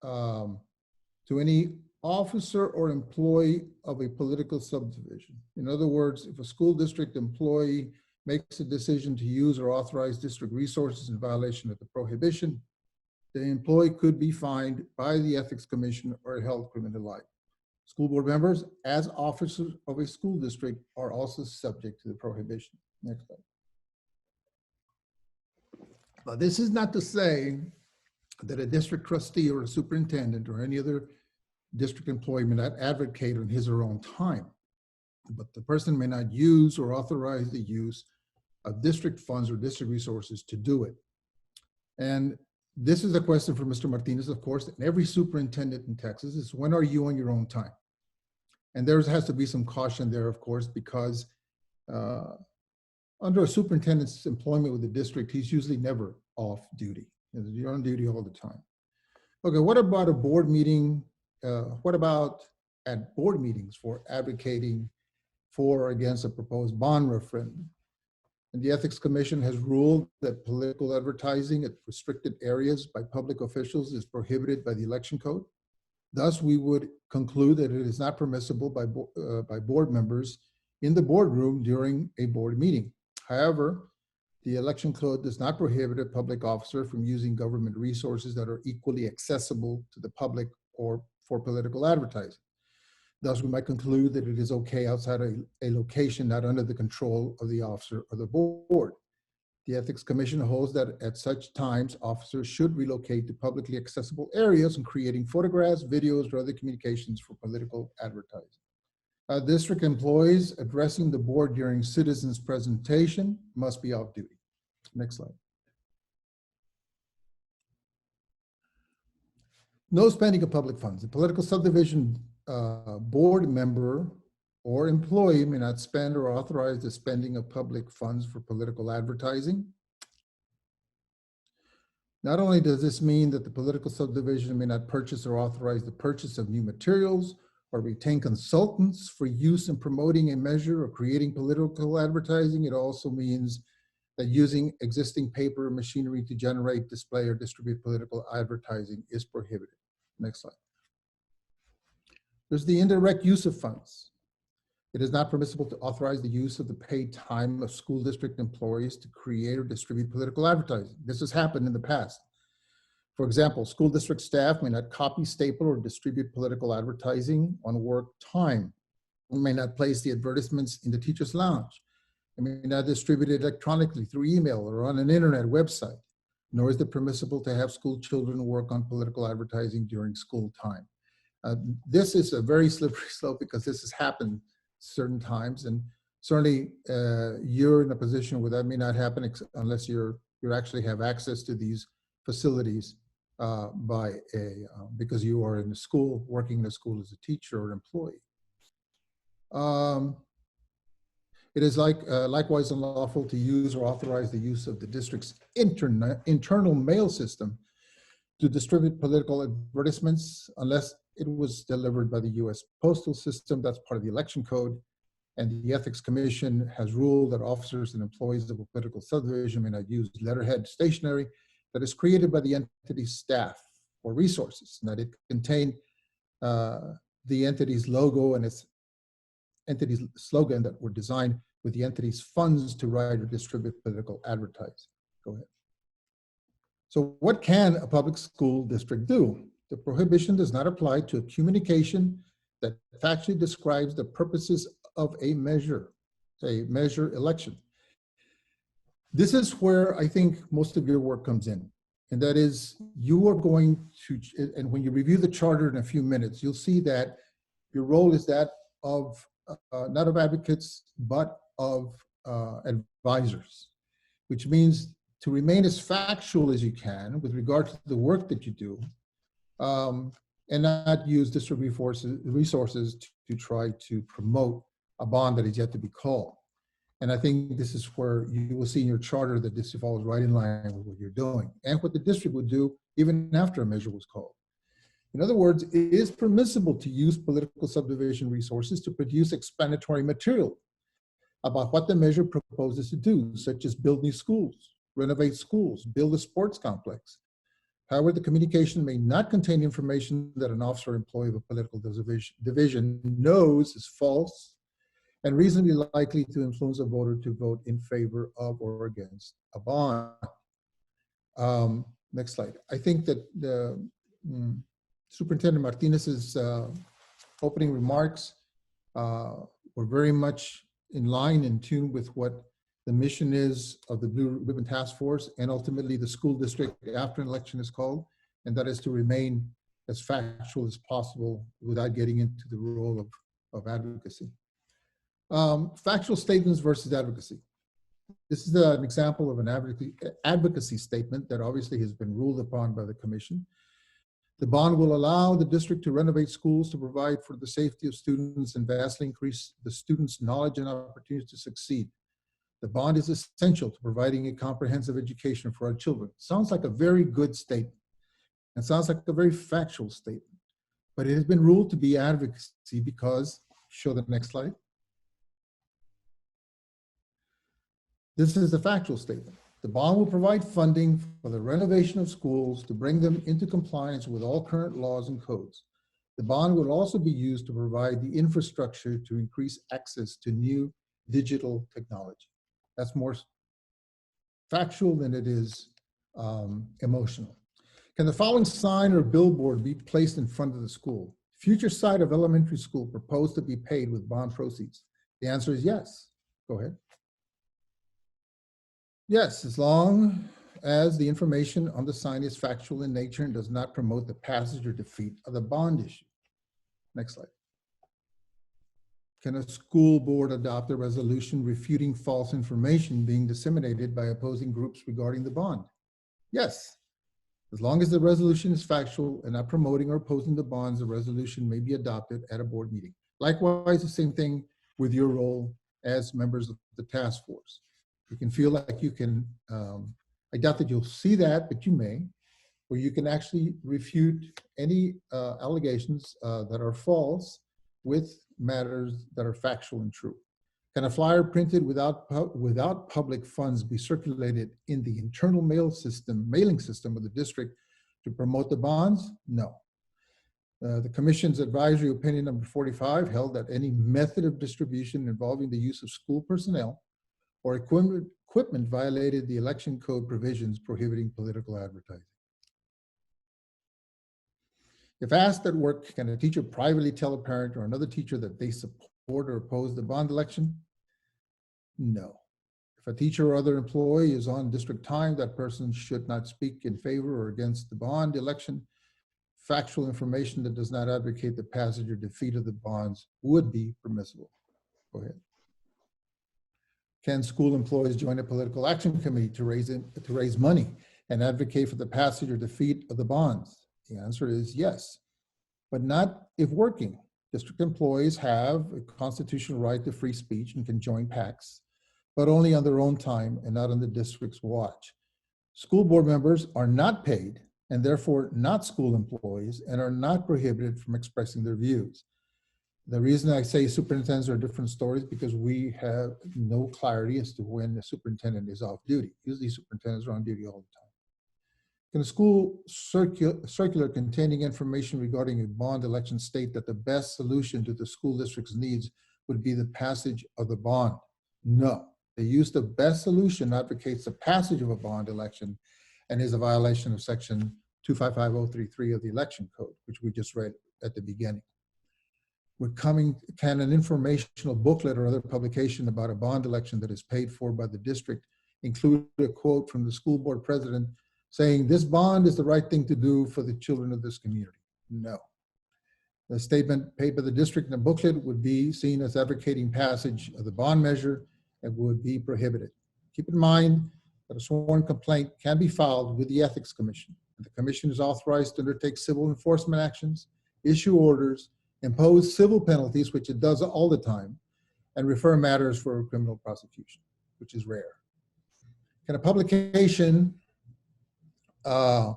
to any officer or employee of a political subdivision. In other words, if a school district employee makes a decision to use or authorize district resources in violation of the prohibition, the employee could be fined by the Ethics Commission or held criminally liable. School board members, as officers of a school district, are also subject to the prohibition. Next slide. Now, this is not to say that a district trustee or a superintendent or any other district employee may not advocate on his or her own time, but the person may not use or authorize the use of district funds or district resources to do it. And this is a question for Mr. Martinez, of course, and every superintendent in Texas is, when are you on your own time? And there has to be some caution there, of course, because under a superintendent's employment with the district, he's usually never off duty. You're on duty all the time. Okay, what about a board meeting? What about at board meetings for advocating for or against a proposed bond referendum? And the Ethics Commission has ruled that political advertising at restricted areas by public officials is prohibited by the Election Code. Thus, we would conclude that it is not permissible by board members in the boardroom during a board meeting. However, the Election Code does not prohibit a public officer from using government resources that are equally accessible to the public or for political advertising. Thus, we might conclude that it is okay outside a location not under the control of the officer or the board. The Ethics Commission holds that at such times, officers should relocate to publicly accessible areas and creating photographs, videos, or other communications for political advertising. District employees addressing the board during citizens' presentation must be off duty. Next slide. No spending of public funds. The political subdivision board member or employee may not spend or authorize the spending of public funds for political advertising. Not only does this mean that the political subdivision may not purchase or authorize the purchase of new materials or retain consultants for use in promoting a measure or creating political advertising, it also means that using existing paper or machinery to generate, display, or distribute political advertising is prohibited. Next slide. There's the indirect use of funds. It is not permissible to authorize the use of the paid time of school district employees to create or distribute political advertising. This has happened in the past. For example, school district staff may not copy, staple, or distribute political advertising on work time. They may not place the advertisements in the teacher's lounge. They may not distribute it electronically through email or on an internet website, nor is it permissible to have school children work on political advertising during school time. This is a very slippery slope because this has happened certain times, and certainly you're in a position where that may not happen unless you actually have access to these facilities because you are in a school, working in a school as a teacher or employee. It is likewise unlawful to use or authorize the use of the district's internal mail system to distribute political advertisements unless it was delivered by the U.S. Postal System. That's part of the Election Code. And the Ethics Commission has ruled that officers and employees of a political subdivision may not use letterhead stationery that is created by the entity's staff or resources, and that it contain the entity's logo and its entity's slogan that were designed with the entity's funds to write or distribute political advertising. Go ahead. So what can a public school district do? The prohibition does not apply to a communication that factually describes the purposes of a measure election. This is where I think most of your work comes in. And that is, you are going to, and when you review the charter in a few minutes, you'll see that your role is that of not of advocates, but of advisors, which means to remain as factual as you can with regard to the work that you do, and not use district resources to try to promote a bond that is yet to be called. And I think this is where you will see in your charter that this falls right in line with what you're doing and what the district would do even after a measure was called. In other words, it is permissible to use political subdivision resources to produce explanatory material about what the measure proposes to do, such as build new schools, renovate schools, build a sports complex. However, the communication may not contain information that an officer or employee of a political division knows is false and reasonably likely to influence a voter to vote in favor of or against a bond. Next slide. I think that the Superintendent Martinez's opening remarks were very much in line, in tune with what the mission is of the Blue Ribbon Task Force and ultimately the school district after an election is called, and that is to remain as factual as possible without getting into the role of advocacy. Factual statements versus advocacy. This is an example of an advocacy statement that obviously has been ruled upon by the commission. The bond will allow the district to renovate schools to provide for the safety of students and vastly increase the students' knowledge and opportunities to succeed. The bond is essential to providing a comprehensive education for our children. Sounds like a very good statement. It sounds like a very factual statement, but it has been ruled to be advocacy because, show the next slide. This is the factual statement. The bond will provide funding for the renovation of schools to bring them into compliance with all current laws and codes. The bond will also be used to provide the infrastructure to increase access to new digital technology. That's more factual than it is emotional. Can the following sign or billboard be placed in front of the school? Future site of elementary school proposed to be paid with bond proceeds. The answer is yes. Go ahead. Yes, as long as the information on the sign is factual in nature and does not promote the passage or defeat of the bond issue. Next slide. Can a school board adopt a resolution refuting false information being disseminated by opposing groups regarding the bond? Yes. As long as the resolution is factual and not promoting or opposing the bonds, the resolution may be adopted at a board meeting. Likewise, the same thing with your role as members of the task force. You can feel like you can, I doubt that you'll see that, but you may, where you can actually refute any allegations that are false with matters that are factual and true. Can a flyer printed without public funds be circulated in the internal mailing system of the district to promote the bonds? No. The Commission's advisory opinion number 45 held that any method of distribution involving the use of school personnel or equipment violated the election code provisions prohibiting political advertising. If asked at work, can a teacher privately tell a parent or another teacher that they support or oppose the bond election? No. If a teacher or other employee is on district time, that person should not speak in favor or against the bond election. Factual information that does not advocate the passage or defeat of the bonds would be permissible. Go ahead. Can school employees join a political action committee to raise money and advocate for the passage or defeat of the bonds? The answer is yes, but not if working. District employees have a constitutional right to free speech and can join PACs, but only on their own time and not on the district's watch. School board members are not paid and therefore not school employees and are not prohibited from expressing their views. The reason I say superintendents are different stories because we have no clarity as to when the superintendent is off duty. Usually superintendents are on duty all the time. Can a school circular containing information regarding a bond election state that the best solution to the school district's needs would be the passage of the bond? No. The use of best solution advocates the passage of a bond election and is a violation of section 255033 of the election code, which we just read at the beginning. Can an informational booklet or other publication about a bond election that is paid for by the district include a quote from the school board president saying this bond is the right thing to do for the children of this community? No. The statement paid by the district in a booklet would be seen as advocating passage of the bond measure and would be prohibited. Keep in mind that a sworn complaint can be filed with the Ethics Commission. The Commission is authorized to undertake civil enforcement actions, issue orders, impose civil penalties, which it does all the time, and refer matters for criminal prosecution, which is rare. Can a publication, a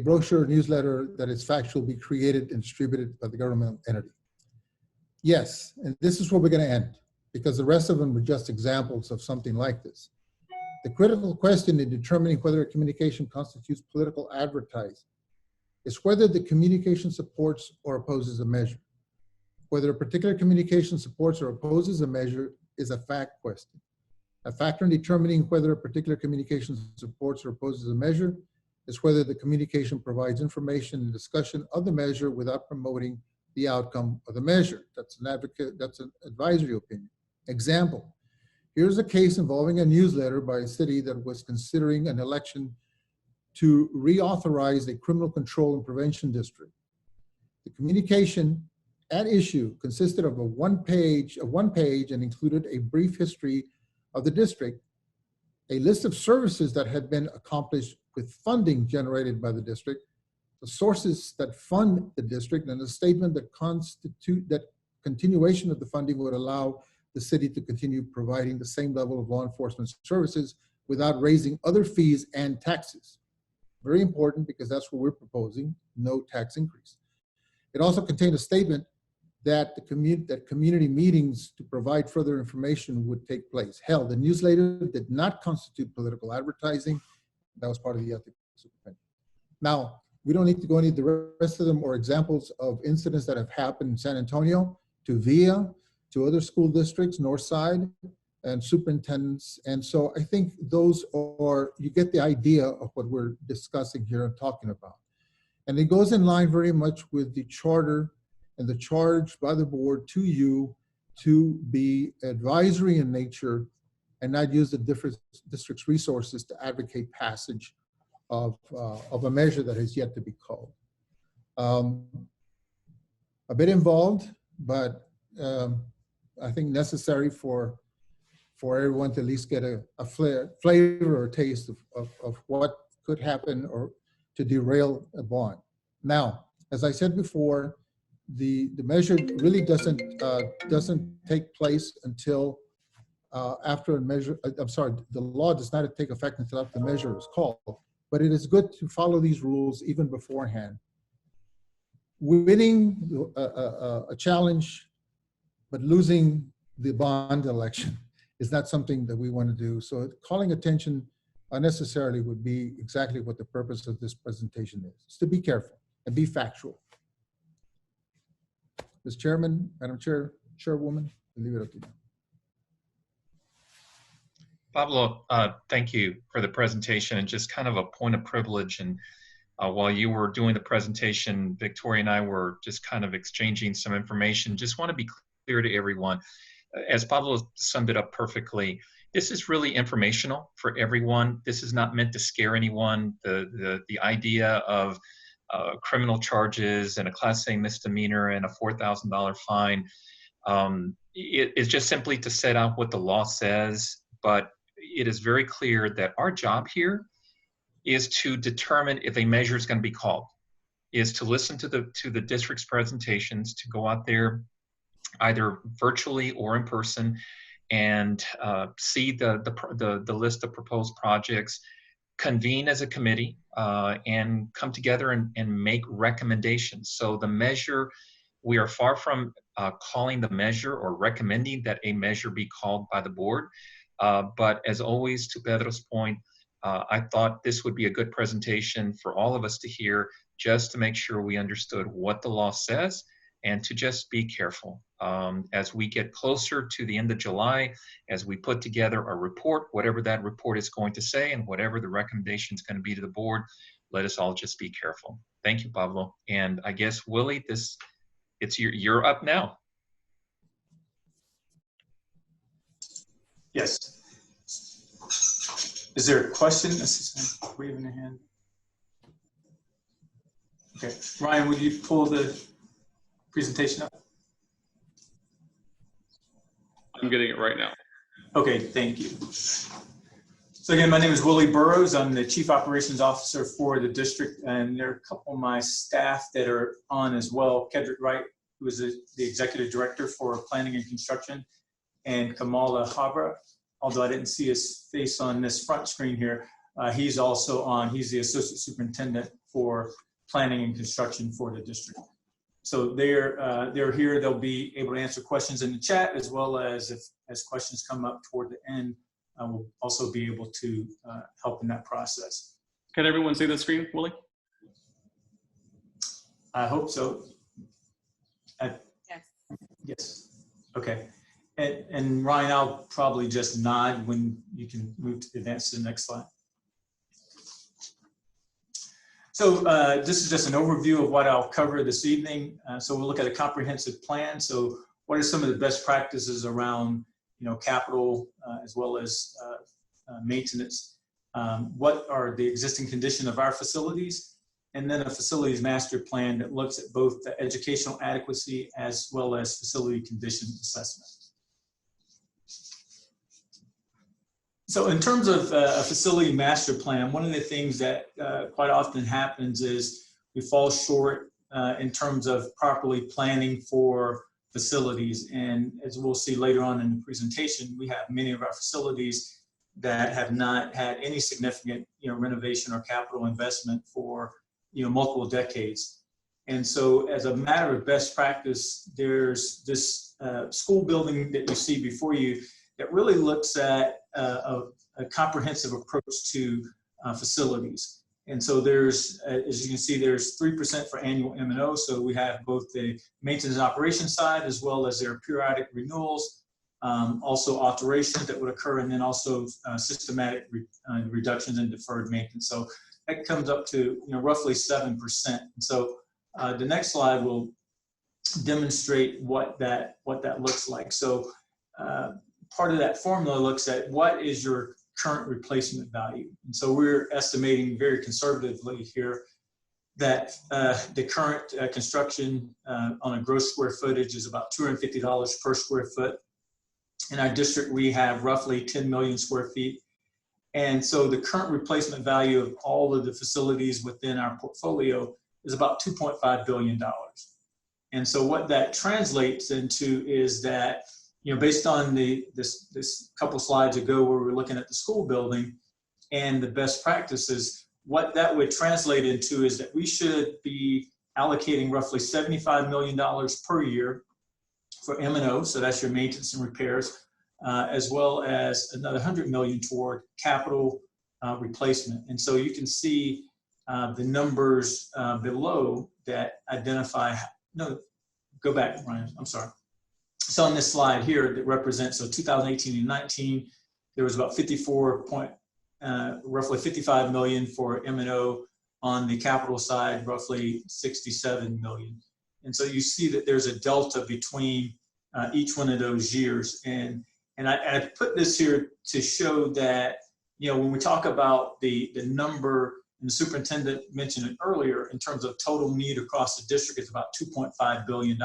brochure or newsletter that is factual be created and distributed by the government entity? Yes, and this is where we're going to end, because the rest of them were just examples of something like this. The critical question in determining whether a communication constitutes political advertising is whether the communication supports or opposes a measure. Whether a particular communication supports or opposes a measure is a fact question. A factor in determining whether a particular communication supports or opposes a measure is whether the communication provides information and discussion of the measure without promoting the outcome of the measure. That's an advisory opinion. Example, here's a case involving a newsletter by a city that was considering an election to reauthorize a criminal control and prevention district. The communication at issue consisted of one page and included a brief history of the district, a list of services that had been accomplished with funding generated by the district, the sources that fund the district, and a statement that continuation of the funding would allow the city to continue providing the same level of law enforcement services without raising other fees and taxes. Very important, because that's what we're proposing, no tax increase. It also contained a statement that community meetings to provide further information would take place. Hell, the newsletter did not constitute political advertising. That was part of the ethics superintendent. Now, we don't need to go into the rest of them or examples of incidents that have happened in San Antonio, to VIA, to other school districts, Northside, and superintendents. And so I think those are, you get the idea of what we're discussing here and talking about. And it goes in line very much with the charter and the charge by the board to you to be advisory in nature and not use the different district's resources to advocate passage of a measure that has yet to be called. A bit involved, but I think necessary for everyone to at least get a flavor or taste of what could happen or to derail a bond. Now, as I said before, the measure really doesn't take place until after a measure, I'm sorry, the law does not take effect until after the measure is called, but it is good to follow these rules even beforehand. Winning a challenge, but losing the bond election is not something that we want to do. So calling attention unnecessarily would be exactly what the purpose of this presentation is to be careful and be factual. Mr. Chairman, Madam Chair, Chairwoman, I leave it up to you. Pablo, thank you for the presentation, and just kind of a point of privilege. And while you were doing the presentation, Victoria and I were just kind of exchanging some information. Just want to be clear to everyone, as Pablo summed it up perfectly, this is really informational for everyone. This is not meant to scare anyone. The idea of criminal charges and a Class A misdemeanor and a $4,000 fine is just simply to set out what the law says. But it is very clear that our job here is to determine if a measure is going to be called, is to listen to the district's presentations, to go out there either virtually or in person and see the list of proposed projects, convene as a committee, and come together and make recommendations. So the measure, we are far from calling the measure or recommending that a measure be called by the board. But as always, to Pedro's point, I thought this would be a good presentation for all of us to hear, just to make sure we understood what the law says and to just be careful. As we get closer to the end of July, as we put together a report, whatever that report is going to say and whatever the recommendation is going to be to the board, let us all just be careful. Thank you, Pablo. And I guess, Willie, you're up now. Yes. Is there a question? Waving a hand. Okay, Ryan, would you pull the presentation up? I'm getting it right now. Okay, thank you. So again, my name is Willie Burrows. I'm the Chief Operations Officer for the district, and there are a couple of my staff that are on as well. Kedrick Wright, who is the Executive Director for Planning and Construction, and Kamala Habra, although I didn't see his face on this front screen here. He's also on, he's the Associate Superintendent for Planning and Construction for the district. So they're here, they'll be able to answer questions in the chat, as well as as questions come up toward the end, we'll also be able to help in that process. Can everyone see the screen, Willie? I hope so. Yes. Yes, okay. And Ryan, I'll probably just nod when you can move to advance to the next slide. So this is just an overview of what I'll cover this evening. So we'll look at a comprehensive plan. So what are some of the best practices around, capital as well as maintenance? What are the existing condition of our facilities? And then a facilities master plan that looks at both the educational adequacy as well as facility condition assessment. So in terms of a facility master plan, one of the things that quite often happens is we fall short in terms of properly planning for facilities. And as we'll see later on in the presentation, we have many of our facilities that have not had any significant renovation or capital investment for multiple decades. And so as a matter of best practice, there's this school building that you see before you that really looks at a comprehensive approach to facilities. And so there's, as you can see, there's 3% for annual M&O. So we have both the maintenance and operations side as well as their periodic renewals, also alterations that would occur, and then also systematic reductions in deferred maintenance. So that comes up to roughly 7%. And so the next slide will demonstrate what that looks like. So part of that formula looks at what is your current replacement value. And so we're estimating very conservatively here that the current construction on a gross square footage is about $250 per square foot. In our district, we have roughly 10 million square feet. And so the current replacement value of all of the facilities within our portfolio is about $2.5 billion. And so what that translates into is that, based on this couple slides ago where we're looking at the school building and the best practices, what that would translate into is that we should be allocating roughly $75 million per year for M&O, so that's your maintenance and repairs, as well as another $100 million toward capital replacement. And so you can see the numbers below that identify, no, go back, Ryan, I'm sorry. So on this slide here that represents, so 2018 and 19, there was about roughly 55 million for M&O. On the capital side, roughly 67 million. And so you see that there's a delta between each one of those years. And I put this here to show that, when we talk about the number, and the superintendent mentioned it earlier, in terms of total need across the district, it's about $2.5 billion.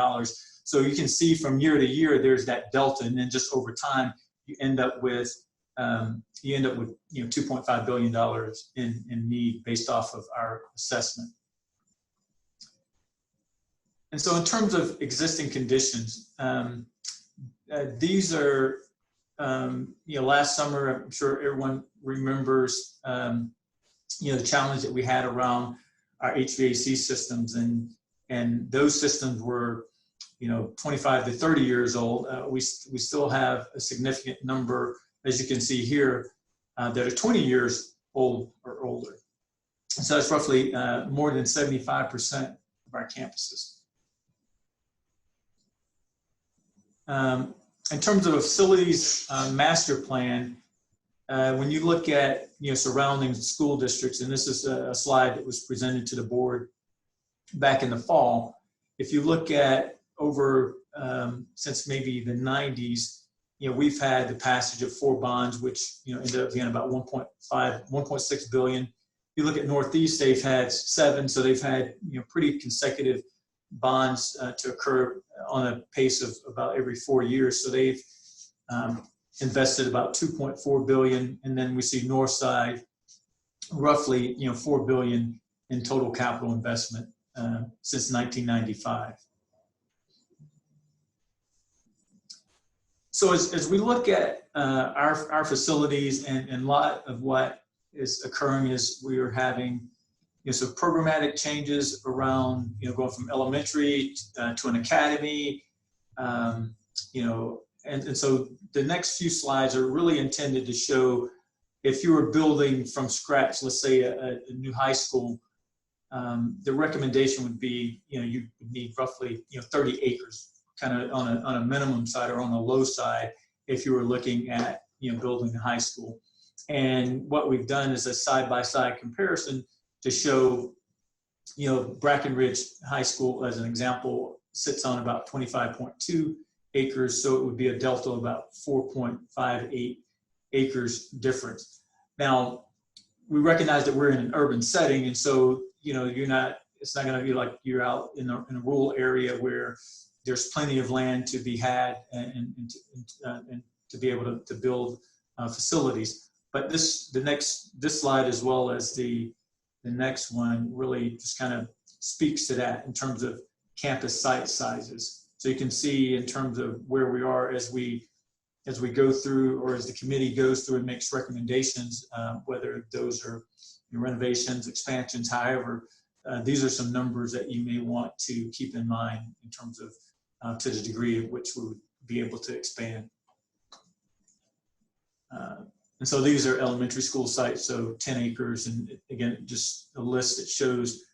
So you can see from year to year, there's that delta, and then just over time, you end up with $2.5 billion in need based off of our assessment. And so in terms of existing conditions, these are, last summer, I'm sure everyone remembers, the challenge that we had around our HVAC systems, and those systems were 25 to 30 years old. We still have a significant number, as you can see here, that are 20 years old or older. So that's roughly more than 75% of our campuses. In terms of a facilities master plan, when you look at surrounding school districts, and this is a slide that was presented to the board back in the fall, if you look at over since maybe the 90s, we've had the passage of 4 bonds, which ended up being about 1.6 billion. You look at Northeast, they've had 7, so they've had pretty consecutive bonds to occur on a pace of about every 4 years. So they've invested about 2.4 billion, and then we see Northside roughly 4 billion in total capital investment since 1995. So as we look at our facilities, and a lot of what is occurring is we are having so programmatic changes around going from elementary to an academy, and so the next few slides are really intended to show if you were building from scratch, let's say a new high school, the recommendation would be you would need roughly 30 acres. Kind of on a minimum side or on the low side if you were looking at building a high school. And what we've done is a side-by-side comparison to show Brackenridge High School, as an example, sits on about 25.2 acres, so it would be a delta of about 4.58 acres difference. Now, we recognize that we're in an urban setting, and so it's not going to be like you're out in a rural area where there's plenty of land to be had and to be able to build facilities. But this slide, as well as the next one, really just kind of speaks to that in terms of campus site sizes. So you can see in terms of where we are as we go through, or as the committee goes through and makes recommendations, whether those are renovations, expansions, however, these are some numbers that you may want to keep in mind in terms of to the degree of which we would be able to expand. And so these are elementary school sites, so 10 acres, and again, just a list that shows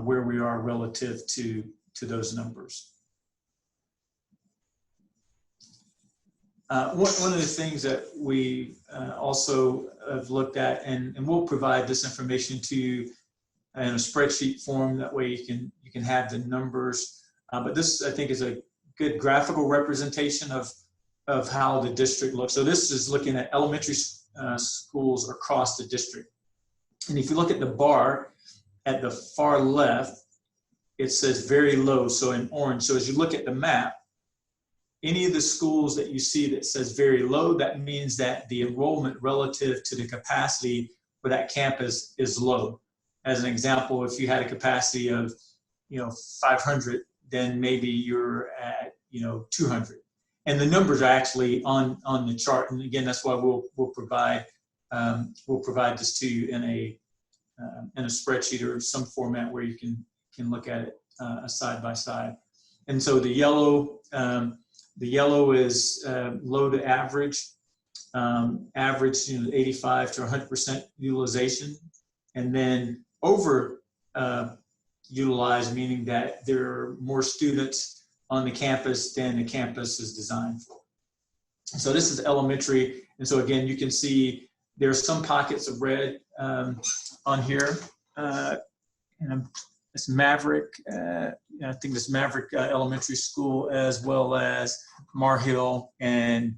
where we are relative to those numbers. One of the things that we also have looked at, and we'll provide this information to you in a spreadsheet form, that way you can have the numbers. But this, I think, is a good graphical representation of how the district looks. So this is looking at elementary schools across the district. And if you look at the bar at the far left, it says very low, so in orange. So as you look at the map, any of the schools that you see that says very low, that means that the enrollment relative to the capacity for that campus is low. As an example, if you had a capacity of 500, then maybe you're at 200. And the numbers are actually on the chart. And again, that's why we'll provide this to you in a spreadsheet or some format where you can look at it side by side. And so the yellow is low to average, average 85 to 100% utilization, and then over utilized, meaning that there are more students on the campus than the campus is designed for. So this is elementary, and so again, you can see there are some pockets of red on here, and it's Maverick, I think this Maverick Elementary School, as well as Mar Hill and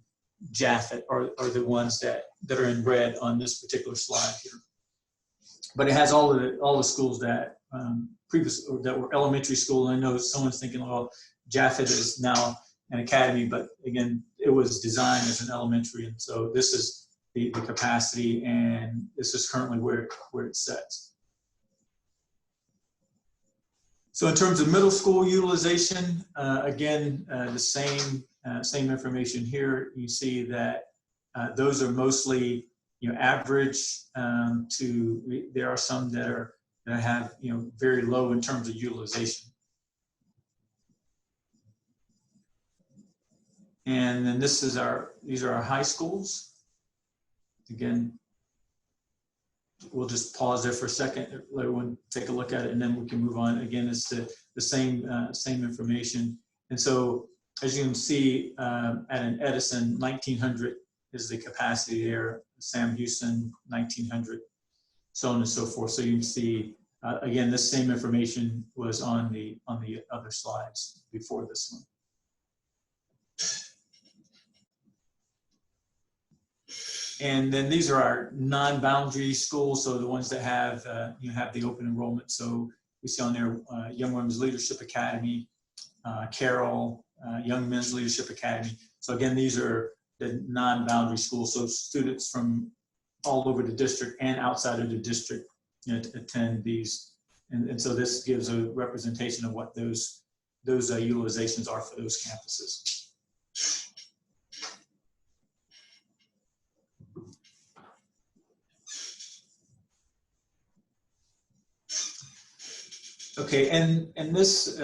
Jaffet are the ones that are in red on this particular slide here. But it has all the schools that that were elementary school. And I know someone's thinking, well, Jaffet is now an academy, but again, it was designed as an elementary, and so this is the capacity, and this is currently where it sets. So in terms of middle school utilization, again, the same information here. You see that those are mostly average to. There are some that have very low in terms of utilization. And then these are our high schools. Again, we'll just pause there for a second, let everyone take a look at it, and then we can move on. Again, it's the same information. And so, as you can see, at an Edison, 1,900 is the capacity there. Sam Houston, 1,900, so on and so forth. So you can see, again, this same information was on the other slides before this one. And then these are our non-boundary schools, so the ones that have have the open enrollment. So we see on there Young Women's Leadership Academy, Carroll, Young Men's Leadership Academy. So again, these are the non-boundary schools. So students from all over the district and outside of the district attend these. And so this gives a representation of what those utilizations are for those campuses. Okay, and this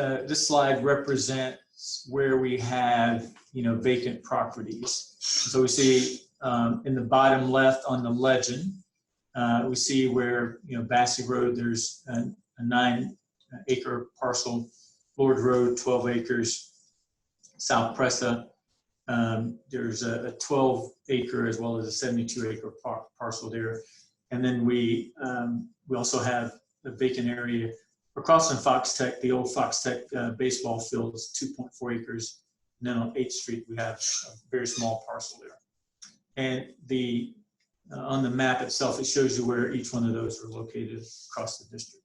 slide represents where we have vacant properties. So we see in the bottom left on the legend, we see where Bassey Road, there's a 9-acre parcel, Lord Road 12 acres, South Presa, there's a 12-acre as well as a 72-acre parcel there, and then we also have a vacant area across from Fox Tech, the old Fox Tech baseball field is 2.4 acres. And then on 8th Street, we have a very small parcel there. And on the map itself, it shows you where each one of those are located across the district.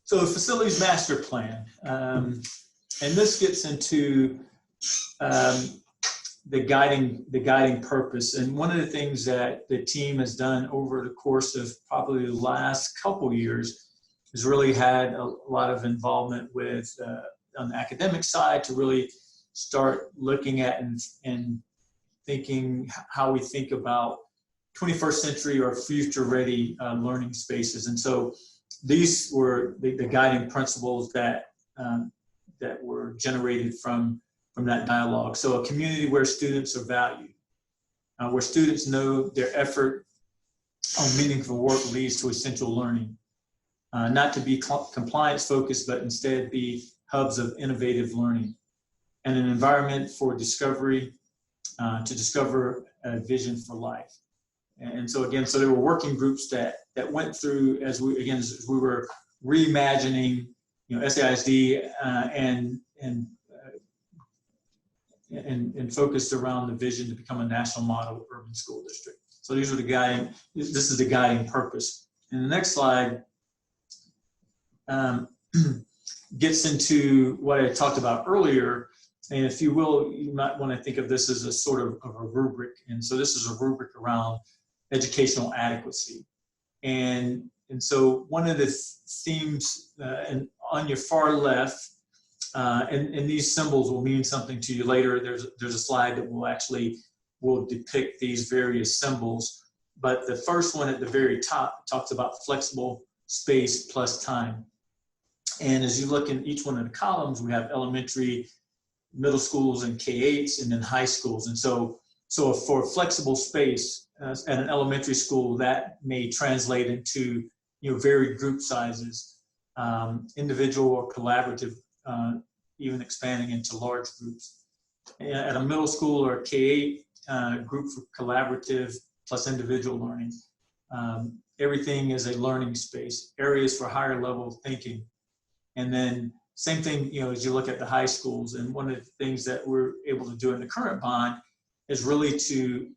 So the facilities master plan. And this gets into the guiding purpose. And one of the things that the team has done over the course of probably the last couple years has really had a lot of involvement with on the academic side to really start looking at and thinking how we think about 21st century or future ready learning spaces. And so these were the guiding principles that that were generated from that dialogue. So a community where students are valued, where students know their effort on meaningful work leads to essential learning, not to be compliance focused, but instead be hubs of innovative learning, and an environment for discovery, to discover a vision for life. And so again, so there were working groups that went through as we were reimagining, SAISD and focused around the vision to become a national model urban school district. So these are this is the guiding purpose. And the next slide gets into what I talked about earlier. And if you will, you might want to think of this as a sort of a rubric. And so this is a rubric around educational adequacy. And so one of the themes and on your far left, and these symbols will mean something to you later. There's a slide that will depict these various symbols. But the first one at the very top talks about flexible space plus time. And as you look in each one of the columns, we have elementary, middle schools, and K-8s, and then high schools. And so for flexible space at an elementary school, that may translate into varied group sizes, individual or collaborative, even expanding into large groups. At a middle school or K-8, group for collaborative plus individual learning. Everything is a learning space, areas for higher level thinking. And then same thing, as you look at the high schools, and one of the things that we're able to do in the current bond is really to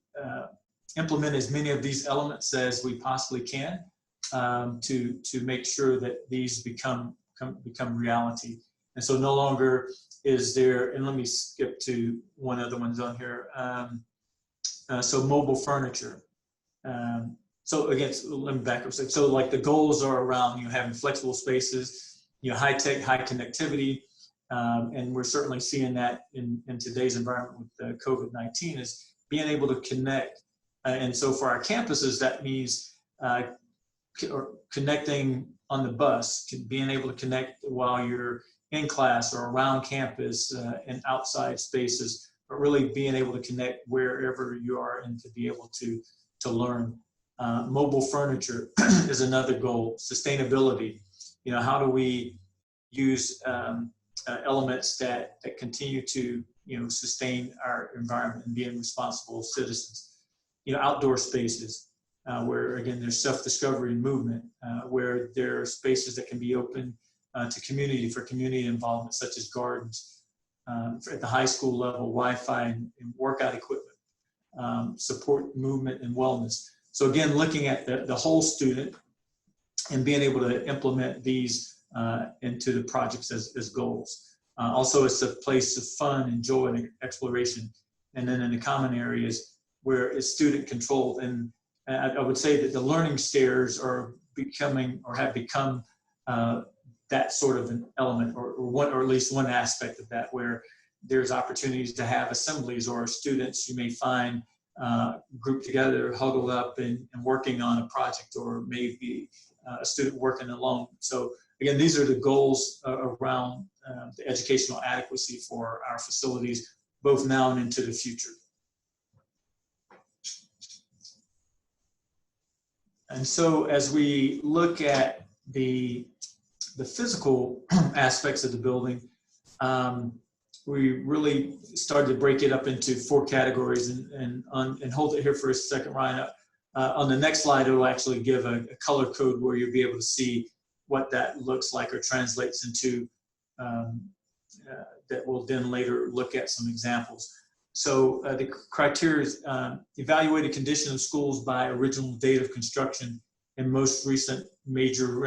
implement as many of these elements as we possibly can to make sure that these become reality. And so no longer is there, and let me skip to one other one's on here. So mobile furniture. So again, let me back up. So like the goals are around having flexible spaces, high tech, high connectivity, and we're certainly seeing that in today's environment with COVID-19 is being able to connect. And so for our campuses, that means connecting on the bus, being able to connect while you're in class or around campus and outside spaces, but really being able to connect wherever you are and to be able to learn. Mobile furniture is another goal. Sustainability. How do we use elements that continue to sustain our environment and being responsible citizens. Outdoor spaces where again there's self-discovery and movement, where there are spaces that can be open to community for community involvement, such as gardens. At the high school level, Wi-Fi and workout equipment, support movement and wellness. So again, looking at the whole student and being able to implement these into the projects as goals. Also, it's a place of fun and joy and exploration. And then in the common areas where it's student controlled. And I would say that the learning stairs are becoming or have become that sort of an element or at least one aspect of that, where there's opportunities to have assemblies or students you may find grouped together, huddled up and working on a project, or maybe a student working alone. So again, these are the goals around the educational adequacy for our facilities, both now and into the future. And so as we look at the physical aspects of the building, we really started to break it up into 4 categories, and hold it here for a second, Ryan. On the next slide, it will actually give a color code where you'll be able to see what that looks like or translates into, that we'll then later look at some examples. So the criteria is evaluated condition of schools by original date of construction and most recent major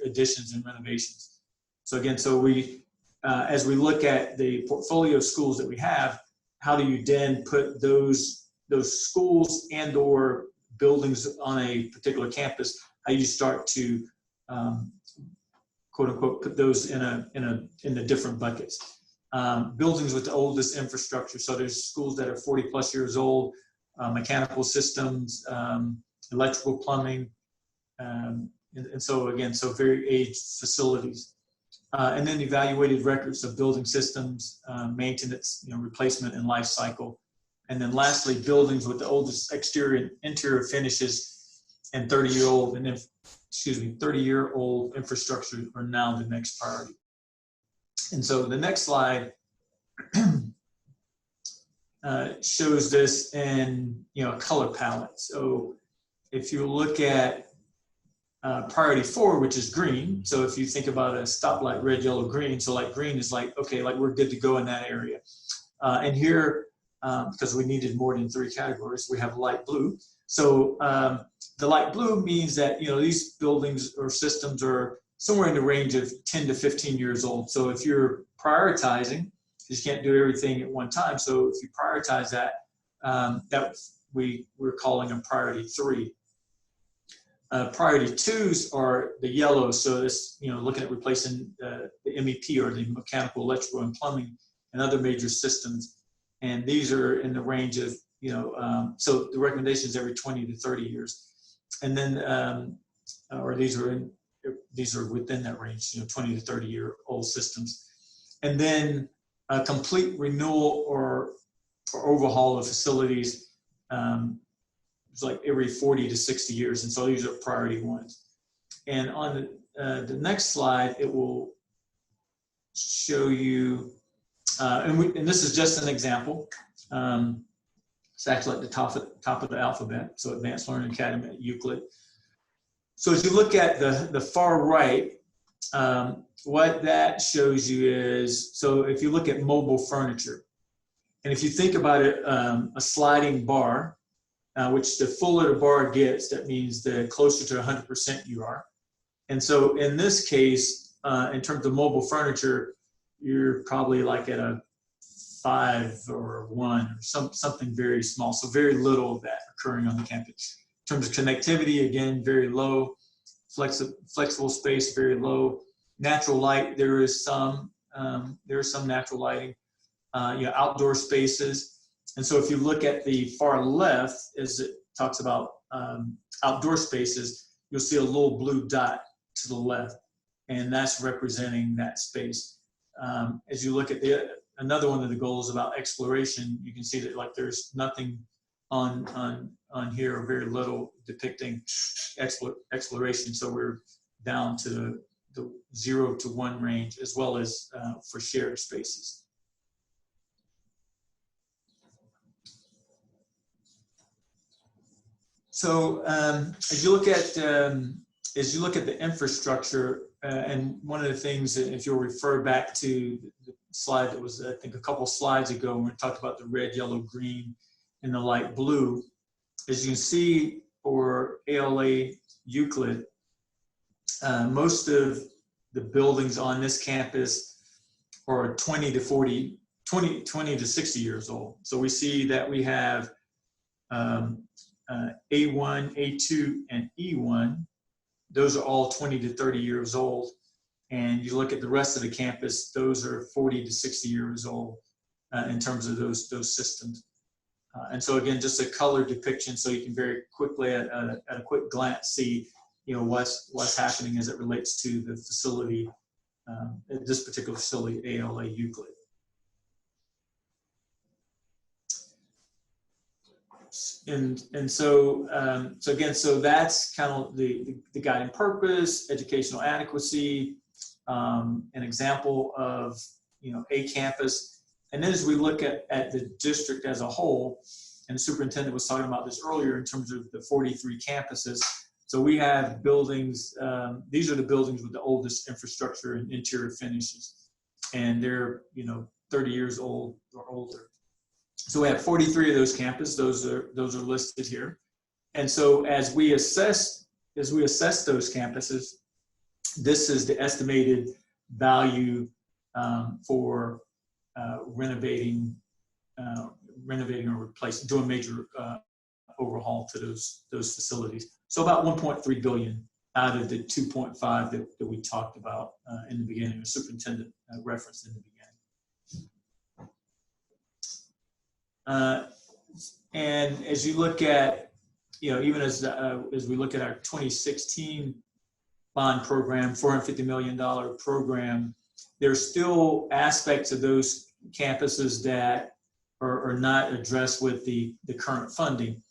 additions and renovations. So again, so we as we look at the portfolio of schools that we have, how do you then put those schools and or buildings on a particular campus, how you start to quote unquote put those in the different buckets. Buildings with the oldest infrastructure. So there's schools that are 40+ years old, mechanical systems, electrical, plumbing, and so again, so very aged facilities. And then evaluated records of building systems, maintenance, replacement and life cycle. And then lastly, buildings with the oldest exterior and interior finishes and 30-year-old infrastructure are now the next priority. And so the next slide shows this in a color palette. So if you look at priority 4, which is green. So if you think about a stoplight, red, yellow, green. So like green is like, okay, like we're good to go in that area. And here, because we needed more than 3 categories, we have light blue. So the light blue means that, these buildings or systems are somewhere in the range of 10 to 15 years old. So if you're prioritizing, you can't do everything at one time. So if you prioritize that, that we're calling a priority 3. Priority 2s are the yellow. So this, looking at replacing the MEP or the mechanical, electrical, and plumbing and other major systems. And these are in the range of, so the recommendation is every 20 to 30 years. And then, or these are within that range, 20 to 30-year-old systems. And then a complete renewal or overhaul of facilities, it's like every 40 to 60 years. And so these are priority 1s. And on the next slide, it will show you, and this is just an example. It's actually at the top of the alphabet. So Advanced Learning Academy at Euclid. So as you look at the far right, what that shows you is, so if you look at mobile furniture, and if you think about it, a sliding bar, which the fuller the bar gets, that means the closer to 100% you are. And so in this case, in terms of mobile furniture, you're probably like at a 5 or 1 or something very small. So very little of that occurring on the campus. In terms of connectivity, again, very low. Flexible space, very low. Natural light, there is some natural lighting. Outdoor spaces. And so if you look at the far left, as it talks about outdoor spaces, you'll see a little blue dot to the left, and that's representing that space. As you look at another one of the goals about exploration, you can see that like there's nothing on here, or very little depicting exploration. So we're down to the 0 to 1 range, as well as for shared spaces. So as you look at the infrastructure, and one of the things, if you'll refer back to the slide that was, I think, a couple slides ago, when we talked about the red, yellow, green, and the light blue, as you can see for ALA Euclid, most of the buildings on this campus are 20 to 60 years old. So we see that we have A1, A2, and E1. Those are all 20 to 30 years old. And you look at the rest of the campus, those are 40 to 60 years old in terms of those systems. And so again, just a color depiction, so you can very quickly at a quick glance see, what's happening as it relates to the facility, this particular facility, ALA Euclid. And so so that's kind of the guiding purpose, educational adequacy, an example of a campus. And then as we look at the district as a whole, and the superintendent was talking about this earlier in terms of the 43 campuses. So we have buildings, these are the buildings with the oldest infrastructure and interior finishes, and they're 30 years old or older. So we have 43 of those campuses. Those are listed here. And so as we assess those campuses, this is the estimated value for renovating or replacing, doing major overhaul to those facilities. So about 1.3 billion out of the 2.5 that we talked about in the beginning, the superintendent referenced in the beginning. And as you look at, even as we look at our 2016 bond program, $450 million program, there's still aspects of those campuses that are not addressed with the current funding.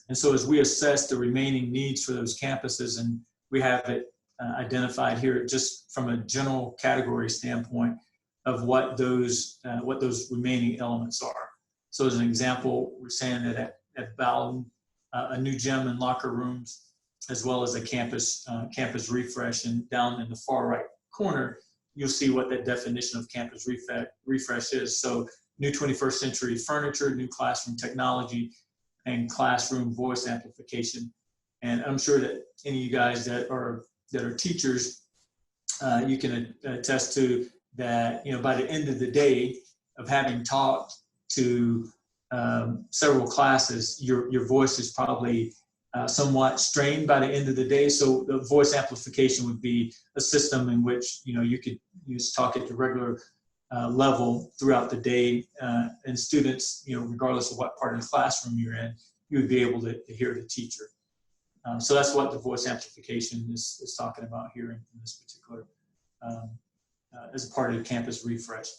And so as we assess the remaining needs for those campuses, and we have it identified here just from a general category standpoint of what those remaining elements are. So as an example, we're saying that at Bowden, a new gym and locker rooms, as well as a campus refresh. And down in the far right corner, you'll see what that definition of campus refresh is. So new 21st century furniture, new classroom technology, and classroom voice amplification. And I'm sure that any of you guys that are teachers, you can attest to that, by the end of the day of having taught to several classes, your voice is probably somewhat strained by the end of the day. So the voice amplification would be a system in which, you could use talk at the regular level throughout the day, and students, regardless of what part of the classroom you're in, you would be able to hear the teacher. So that's what the voice amplification is talking about here in this particular, as a part of the campus refresh.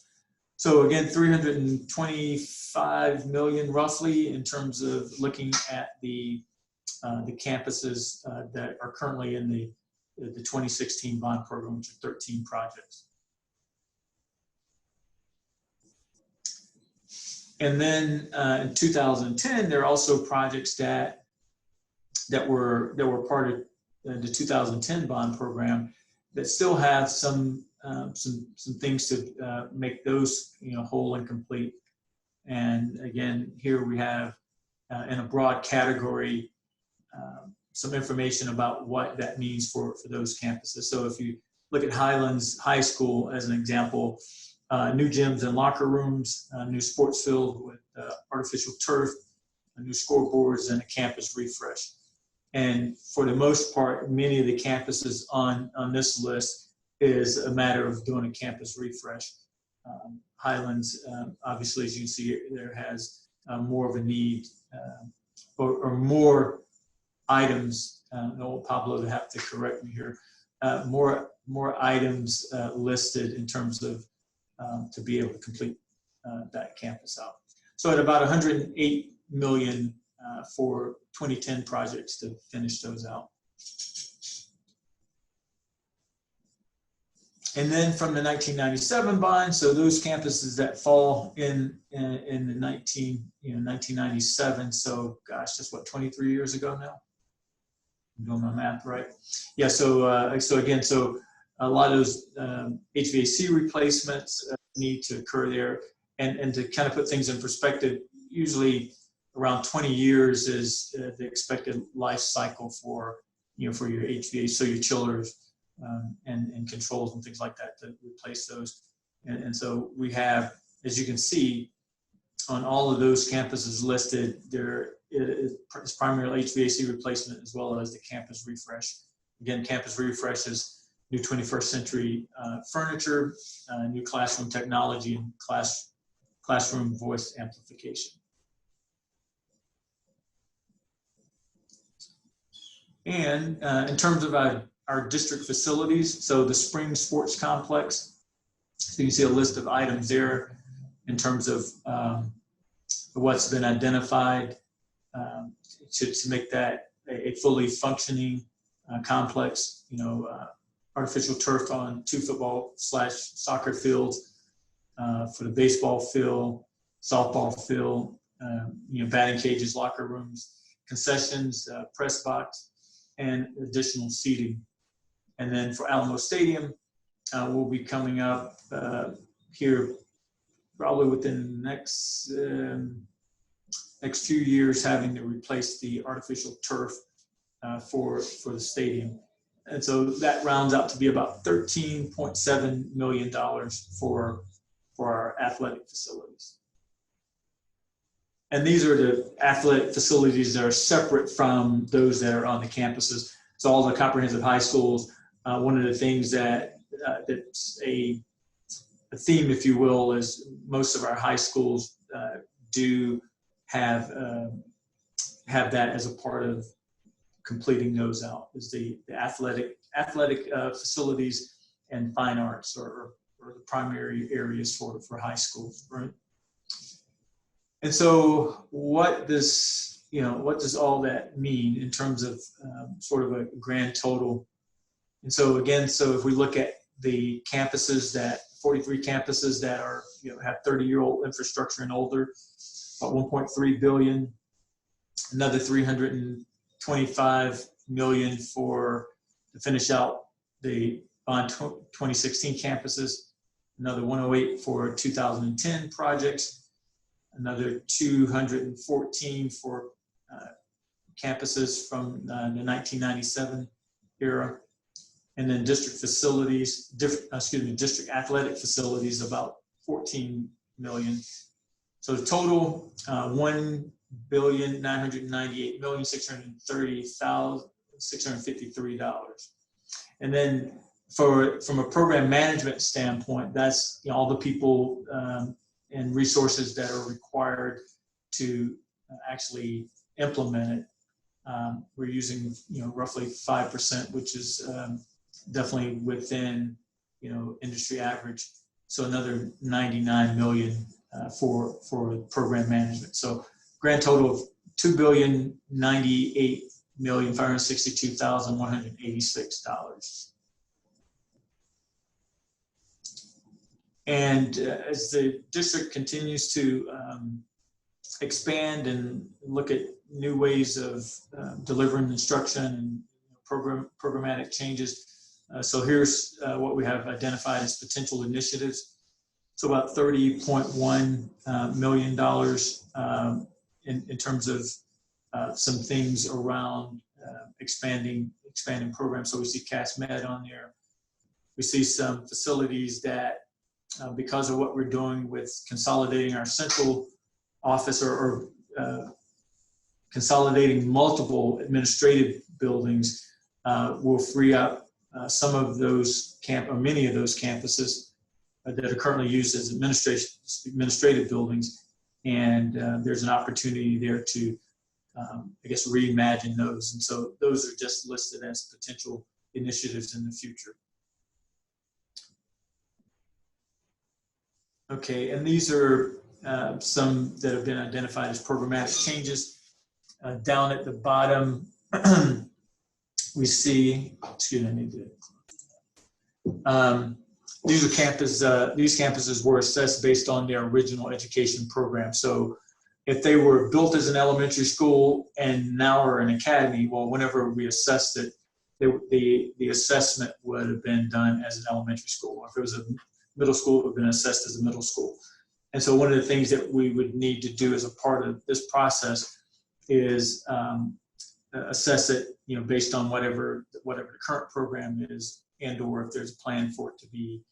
So again, 325 million roughly in terms of looking at the campuses that are currently in the 2016 bond program, which are 13 projects. And then in 2010, there are also projects that were part of the 2010 bond program that still have some things to make those whole and complete. And again, here we have in a broad category some information about what that means for those campuses. So if you look at Highlands High School as an example, new gyms and locker rooms, new sports field with artificial turf, new scoreboards, and a campus refresh. And for the most part, many of the campuses on this list is a matter of doing a campus refresh. Highlands, obviously, as you can see, there has more of a need or more items. No, Pablo would have to correct me here. More items listed in terms of to be able to complete that campus out. So at about 108 million for 2010 projects to finish those out. And then from the 1997 bond, so those campuses that fall in the 1997. So gosh, that's what, 23 years ago now. I'm doing my math right. Yeah. So again, a lot of those HVAC replacements need to occur there, and to kind of put things in perspective, usually around 20 years is the expected life cycle for your HVAC, so your chillers and controls and things like that to replace those. And so we have, as you can see, on all of those campuses listed, there is primarily HVAC replacement as well as the campus refresh. Again, campus refresh is new 21st century furniture, new classroom technology, and classroom voice amplification. And in terms of our district facilities, so the Spring Sports Complex, so you can see a list of items there in terms of what's been identified to make that a fully functioning complex. Artificial turf on 2 football/soccer fields, for the baseball field, softball field, batting cages, locker rooms, concessions, press box, and additional seating. And then for Alamo Stadium, we'll be coming up here probably within the next few years, having to replace the artificial turf for the stadium. And so that rounds out to be about $13.7 million for our athletic facilities. And these are the athletic facilities that are separate from those that are on the campuses. So all the comprehensive high schools, one of the things that's a theme, if you will, is most of our high schools do have that as a part of completing those out, is the athletic facilities and fine arts are the primary areas for high schools, right? And so what does all that mean in terms of sort of a grand total? And so again, so if we look at the campuses, that 43 campuses that are, have 30-year-old infrastructure and older, about $1.3 billion, another $325 million to finish out the bond 2016 campuses, another 108 for 2010 projects, another 214 for campuses from the 1997 era, and then district athletic facilities, about 14 million. So the total, $1,998,630,653. And then from a program management standpoint, that's all the people and resources that are required to actually implement it. We're using roughly 5%, which is definitely within industry average. So another 99 million for program management. So grand total of $2,098,562,186. And as the district continues to expand and look at new ways of delivering instruction and programmatic changes, so here's what we have identified as potential initiatives. So about $30.1 million in terms of some things around expanding programs. So we see CASMED on there. We see some facilities that, because of what we're doing with consolidating our central office or consolidating multiple administrative buildings, will free up some of those many of those campuses that are currently used as administrative buildings. And there's an opportunity there to, I guess, reimagine those. And so those are just listed as potential initiatives in the future. Okay, and these are some that have been identified as programmatic changes. Down at the bottom, we see, excuse me, I need to, these campuses were assessed based on their original education program. So if they were built as an elementary school and now are an academy, well, whenever we assessed it, the assessment would have been done as an elementary school. If it was a middle school, it would have been assessed as a middle school. And so one of the things that we would need to do as a part of this process is assess it, based on whatever the current program is, and or if there's a plan for it to be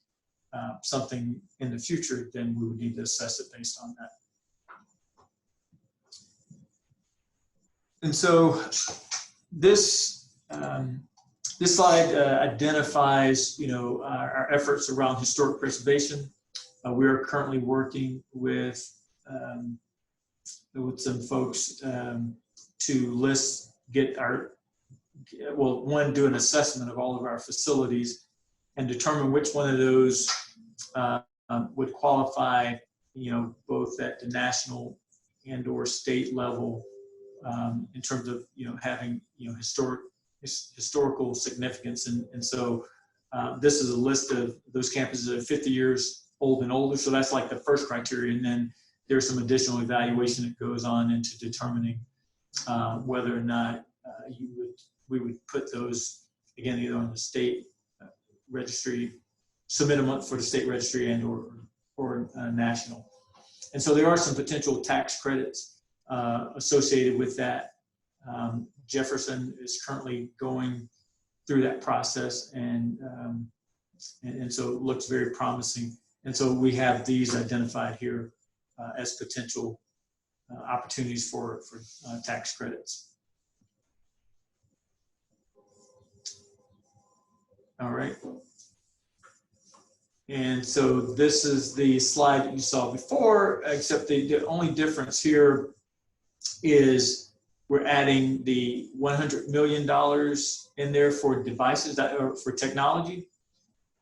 something in the future, then we would need to assess it based on that. And so this slide identifies, our efforts around historic preservation. We are currently working with some folks to do an assessment of all of our facilities and determine which one of those would qualify, both at the national and or state level in terms of, having, historical significance. And so this is a list of those campuses that are 50 years old and older. So that's like the first criteria. And then there's some additional evaluation that goes on into determining whether or not we would put those, again, either on the state registry, submit them up for the state registry and or national. And so there are some potential tax credits associated with that. Jefferson is currently going through that process, and so it looks very promising. And so we have these identified here as potential opportunities for tax credits. All right. And so this is the slide that you saw before, except the only difference here is we're adding the $100 million in there for devices or for technology.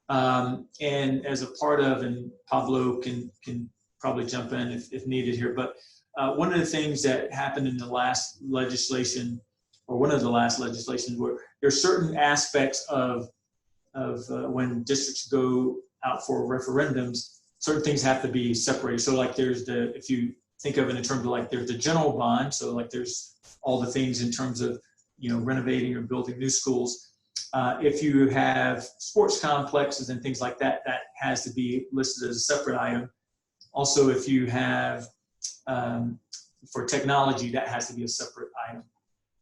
And as a part of, and Pablo can probably jump in if needed here, but one of the things that happened in the last legislation, or one of the last legislations, where there are certain aspects of when districts go out for referendums, certain things have to be separated. So like there's if you think of it in terms of like there's the general bond, so like there's all the things in terms of, you know, renovating or building new schools. If you have sports complexes and things like that, that has to be listed as a separate item. Also, if you have, for technology, that has to be a separate item.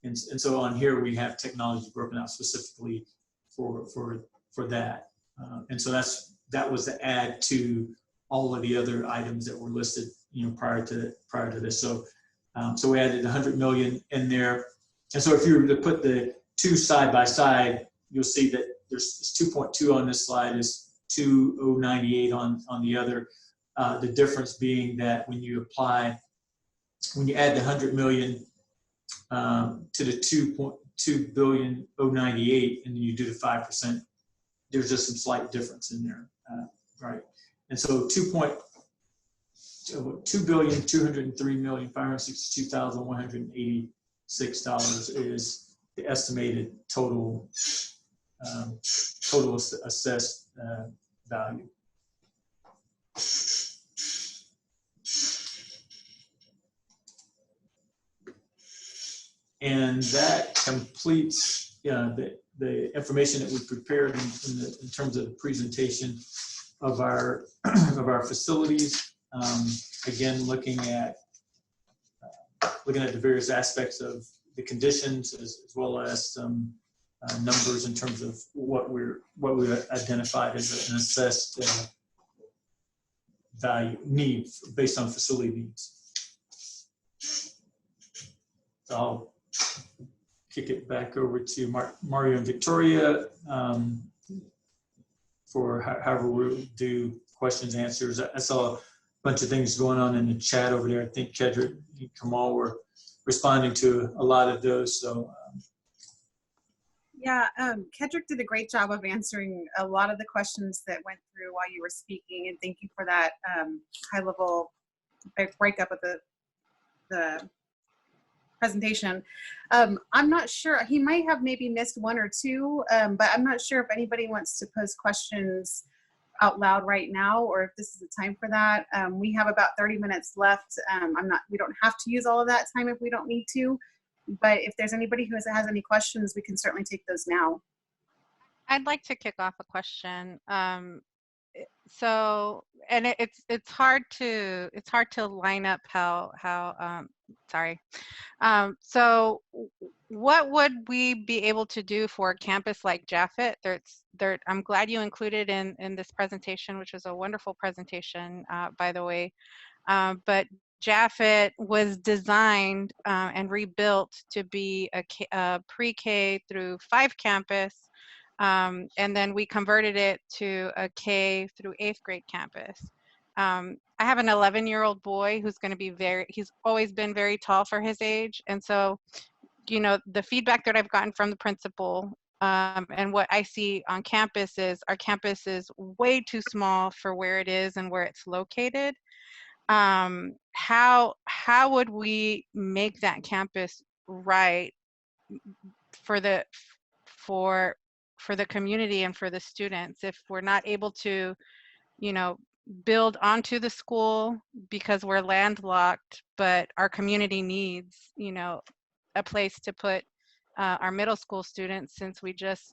And so on here, we have technology broken out specifically for that. And so that was the add to all of the other items that were listed, you know, prior to this. So so we added 100 million in there. And so if you were to put the two side by side, you'll see that there's 2.2 on this slide, is 2,098 on the other. The difference being that when you add the 100 million to the 2.2 billion 098, and then you do the 5%, there's just some slight difference in there, right? And so $2,203,562,186 is the estimated total assessed value. And that completes the information that we prepared in terms of the presentation of our facilities. Again, looking at the various aspects of the conditions, as well as some numbers in terms of what we identified as an assessed need based on facility needs. So I'll kick it back over to Mario and Victoria for however we'll do questions, answers. I saw a bunch of things going on in the chat over there. I think Kedrick and Kamal were responding to a lot of those. So yeah, Kedrick did a great job of answering a lot of the questions that went through while you were speaking, and thank you for that high-level breakup of the presentation. I'm not sure, he might have maybe missed one or two, but I'm not sure if anybody wants to pose questions out loud right now, or if this is the time for that. We have about 30 minutes left. We don't have to use all of that time if we don't need to, but if there's anybody who has any questions, we can certainly take those now. I'd like to kick off a question. So, and it's hard to line up so what would we be able to do for a campus like Japhet? I'm glad you included in this presentation, which was a wonderful presentation, by the way. But Japhet was designed and rebuilt to be a pre-K through 5 campus. And then we converted it to a K through 8th grade campus. I have an 11-year-old boy who's going to be he's always been very tall for his age. And so, you know, the feedback that I've gotten from the principal and what I see on campus is our campus is way too small for where it is and where it's located. How would we make that campus right for the community and for the students if we're not able to, you know, build onto the school because we're landlocked, but our community needs, you know, a place to put our middle school students, since we just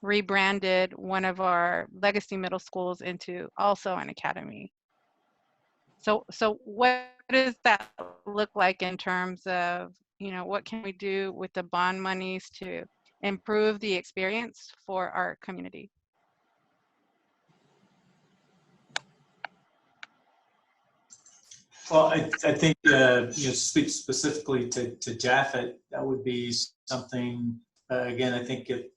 rebranded one of our legacy middle schools into also an academy. So what does that look like in terms of you know, what can we do with the bond monies to improve the experience for our community? Well, I think, speak specifically to Japhet, that would be something, again, I think if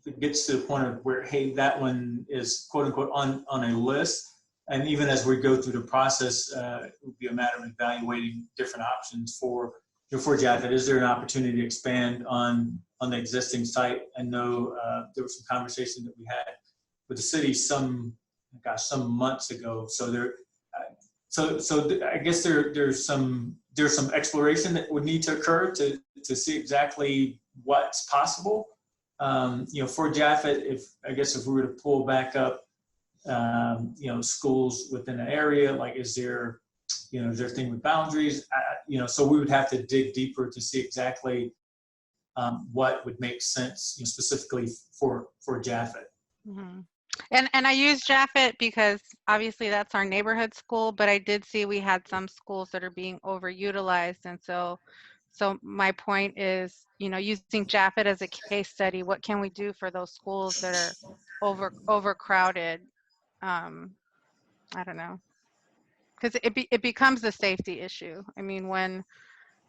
it gets to the point of where, hey, that one is quote unquote on a list. And even as we go through the process, it would be a matter of evaluating different options for Japhet. Is there an opportunity to expand on the existing site? I know there was some conversation that we had with the city some months ago. So I guess there's some exploration that would need to occur to see exactly what's possible. For Japhet, if we were to pull back up, schools within an area, like is there a thing with boundaries? So we would have to dig deeper to see exactly what would make sense, specifically for Japhet. Mm-hmm. And I use Japhet because obviously that's our neighborhood school, but I did see we had some schools that are being overutilized. And so my point is, using Japhet as a case study, what can we do for those schools that are overcrowded? I don't know, because it becomes a safety issue. I mean, when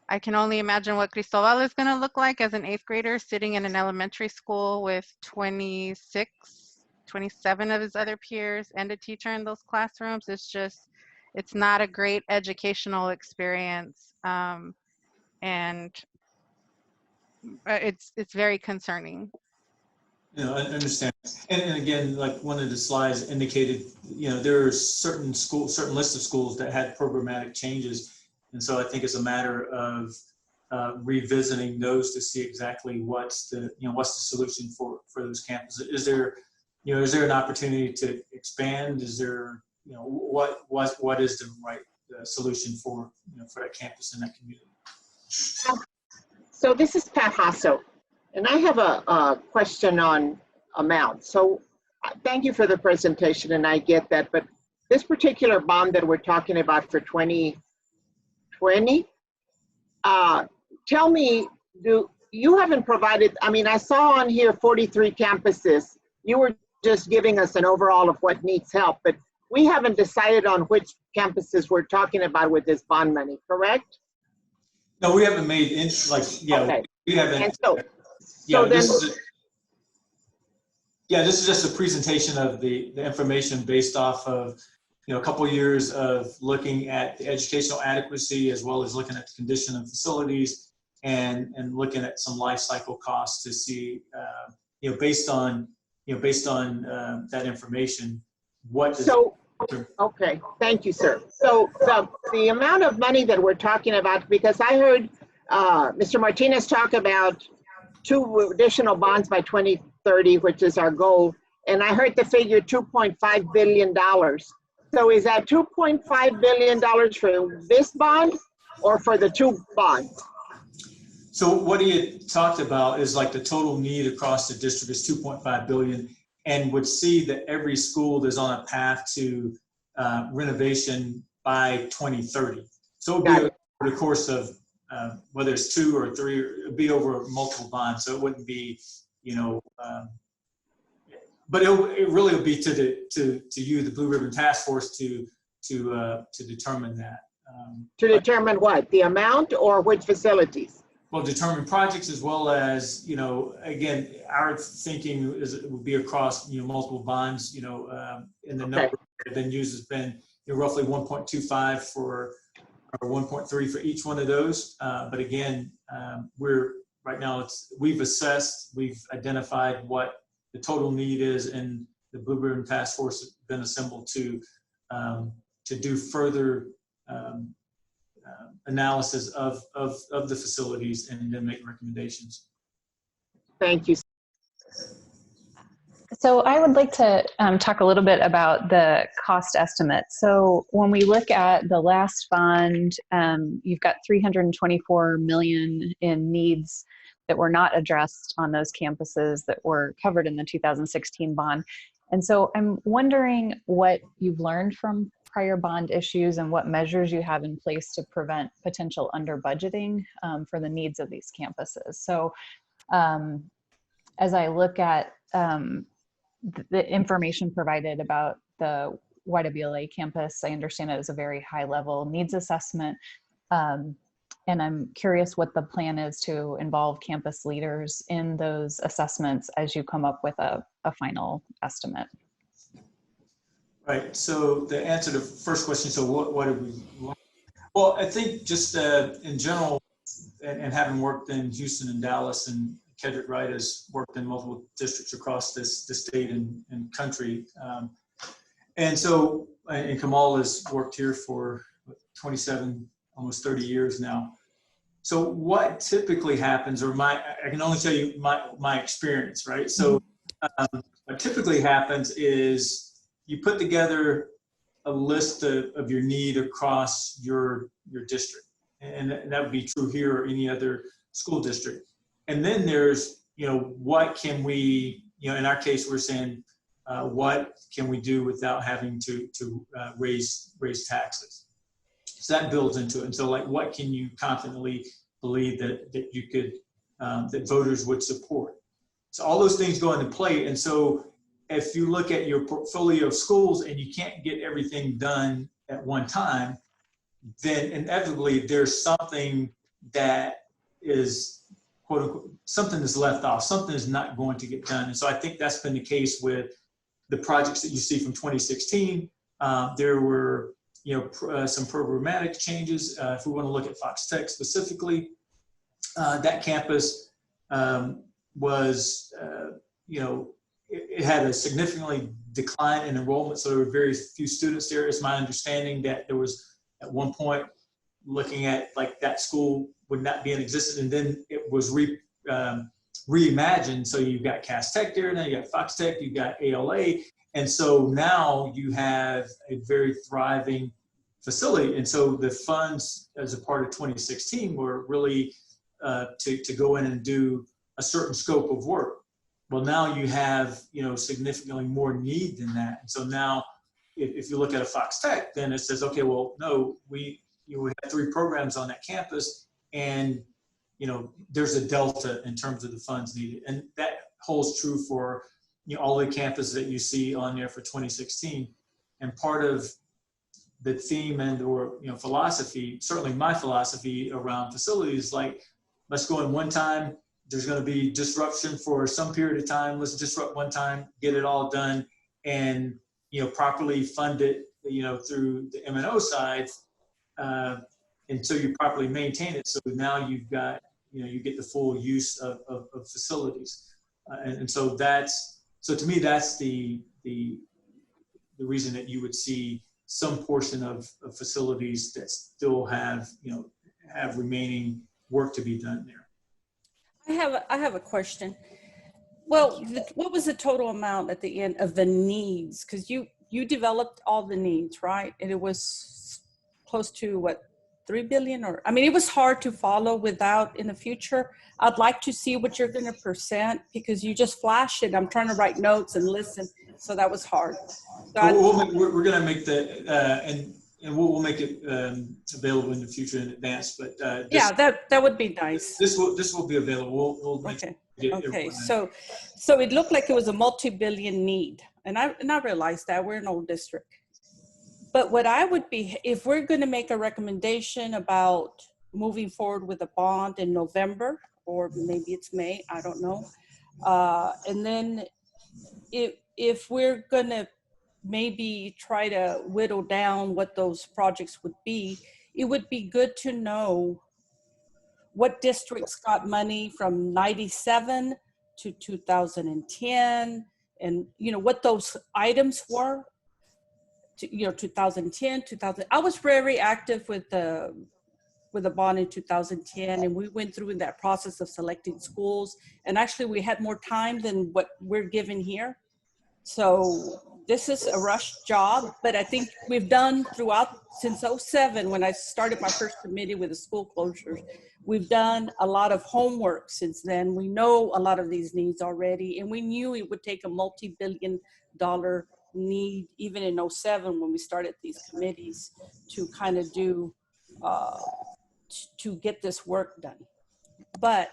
I can only imagine what Cristobal is going to look like as an 8th grader sitting in an elementary school with 27 of his other peers and a teacher in those classrooms. It's not a great educational experience. And it's very concerning. I understand. And again, like one of the slides indicated, there are certain lists of schools that had programmatic changes. And so I think it's a matter of revisiting those to see exactly what's the solution for those campuses. Is there an opportunity to expand? Is there, what is the right solution for that campus and that community? So this is Pat Hasso, and I have a question on amount. So thank you for the presentation, and I get that, but this particular bond that we're talking about for 2020, tell me, you haven't provided, I mean, I saw on here 43 campuses. You were just giving us an overall of what needs help, but we haven't decided on which campuses we're talking about with this bond money, correct? No, we haven't made Okay. We haven't. And this is just a presentation of the information based off of a couple of years of looking at the educational adequacy, as well as looking at the condition of facilities and looking at some life cycle costs to see based on that information okay, thank you, sir. So the amount of money that we're talking about, because I heard Mr. Martinez talk about 2 additional bonds by 2030, which is our goal, and I heard the figure $2.5 billion. So is that $2.5 billion for this bond or for the 2 bonds? So what he had talked about is like the total need across the district is $2.5 billion, and would see that every school is on a path to renovation by 2030. So it would be over the course of whether it's 2 or 3, it would be over multiple bonds. So it wouldn't be, but it really would be to you, the Blue Ribbon Task Force, to determine that. To determine what? The amount or which facilities? Well, determine projects, as well as, again, our thinking is it would be across, multiple bonds, and the number that have been used has been roughly 1.25 or 1.3 for each one of those. But again, right now we've assessed, we've identified what the total need is, and the Blue Ribbon Task Force has been assembled to do further analysis of the facilities and then make recommendations. Thank you. So I would like to talk a little bit about the cost estimate. So when we look at the last bond, you've got $324 million in needs that were not addressed on those campuses that were covered in the 2016 bond. And so I'm wondering what you've learned from prior bond issues and what measures you have in place to prevent potential under budgeting for the needs of these campuses. So as I look at the information provided about the YWLA campus, I understand it is a very high level needs assessment. And I'm curious what the plan is to involve campus leaders in those assessments as you come up with a final estimate. Right, so to answer the first question, so what did we learn? Well, I think just in general, and having worked in Houston and Dallas, and Kedrick Wright has worked in multiple districts across the state and country. And so, and Kamal has worked here for 27, almost 30 years now. So what typically happens, or I can only tell you my experience, right? So what typically happens is you put together a list of your need across your district. And that would be true here or any other school district. And then there's, what can we, in our case, we're saying, what can we do without having to raise taxes? So that builds into it. And so, like, what can you confidently believe that you could, that voters would support? So all those things go into play. And so if you look at your portfolio of schools and you can't get everything done at one time, then inevitably there's something that is, quote unquote, something is left off, something is not going to get done. And so I think that's been the case with the projects that you see from 2016. There were, some programmatic changes. If we want to look at Fox Tech specifically, that campus was, it had a significantly decline in enrollment. So there were very few students there. It's my understanding that there was at one point looking at like that school would not be in existence, and then it was reimagined. So you've got Cass Tech there, now you got Fox Tech, you've got ALA. And so now you have a very thriving facility. And so the funds as a part of 2016 were really to go in and do a certain scope of work. Well, now you have, significantly more need than that. And so now if you look at a Fox Tech, then it says, okay, well, no, we have 3 programs on that campus, and, there's a delta in terms of the funds needed. And that holds true for, all the campuses that you see on there for 2016. And part of the theme and or philosophy, certainly my philosophy around facilities, like, let's go in one time. There's going to be disruption for some period of time. Let's disrupt one time, get it all done, and properly fund it, through the M&O side, until you properly maintain it. So now you've got, you get the full use of facilities, and so to me that's the reason that you would see some portion of facilities that still have have remaining work to be done there. I have a question. Well, what was the total amount at the end of the needs? Because you developed all the needs, right? And it was close to what, 3 billion? Or I mean, it was hard to follow without in the future. I'd like to see what you're going to present, because you just flashed it. I'm trying to write notes and listen, so that was hard. So we're going to make and we'll make it available in the future in advance. But yeah, that would be nice. This will be available. We'll make okay. So it looked like it was a multi-billion need, and I realized that we're an old district. But what I would be, if we're going to make a recommendation about moving forward with a bond in November, or maybe it's May, I don't know, and then if we're going to maybe try to whittle down what those projects would be, it would be good to know what districts got money from 97 to 2010, and what those items were. 2010, 2000. I was very active with the bond in 2010, and we went through in that process of selecting schools. And actually, we had more time than what we're given here. So this is a rush job, but I think we've done throughout since 2007, when I started my first committee with the school closures. We've done a lot of homework since then. We know a lot of these needs already, and we knew it would take a multi-billion-dollar need, even in '07 when we started these committees, to kind of do, to get this work done. But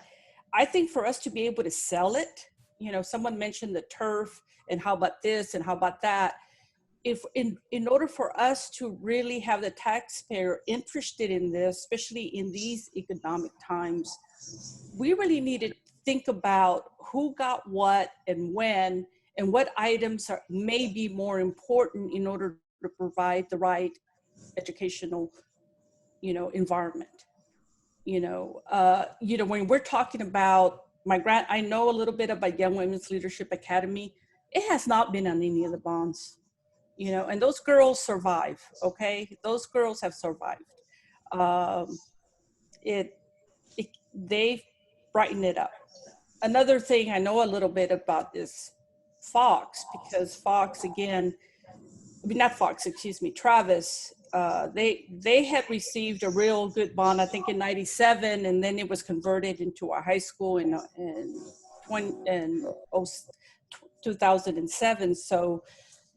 I think for us to be able to sell it, you know, someone mentioned the turf and how about this and how about that. If in order for us to really have the taxpayer interested in this, especially in these economic times, we really need to think about who got what and when, and what items are may be more important in order to provide the right educational, you know, environment. You know, when we're talking about my grant, I know a little bit about Young Women's Leadership Academy. It has not been on any of the bonds, you know, and those girls survive. Okay, those girls have survived. They've brightened it up. Another thing I know a little bit about is Fox, because Fox, again, I mean, not Fox, excuse me, Travis, they had received a real good bond, I think in '97, and then it was converted into a high school in 2007. So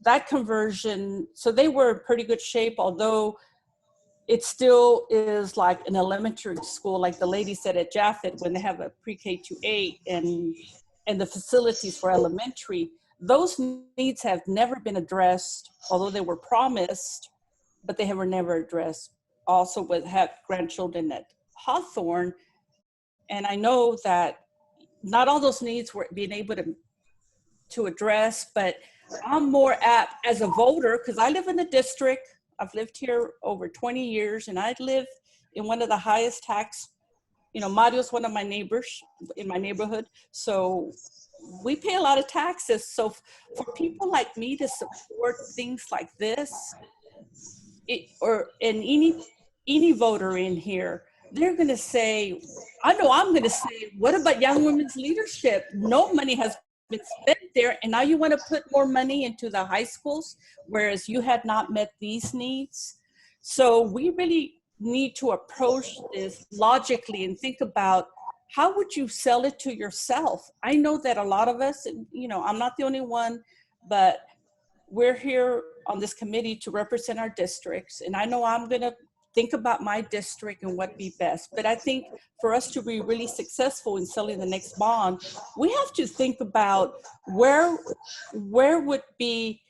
that conversion, so they were in pretty good shape, although it still is like an elementary school, like the lady said at Jaffet, when they have a pre-K to 8 and the facilities for elementary, those needs have never been addressed, although they were promised, but they were never addressed. Also had grandchildren at Hawthorne, and I know that not all those needs were being able to address, but I'm more apt as a voter, because I live in the district. I've lived here over 20 years, and I live in one of the highest tax, you know, Mario's one of my neighbors in my neighborhood. So we pay a lot of taxes. So for people like me to support things like this, any voter in here, they're going to say, I know I'm going to say, what about Young Women's Leadership? No money has been spent there, and now you want to put more money into the high schools, whereas you had not met these needs. So we really need to approach this logically and think about, how would you sell it to yourself? I know that a lot of us, you know, I'm not the only one, but we're here on this committee to represent our districts, and I know I'm going to think about my district and what be best. But I think for us to be really successful in selling the next bond, we have to think about what would be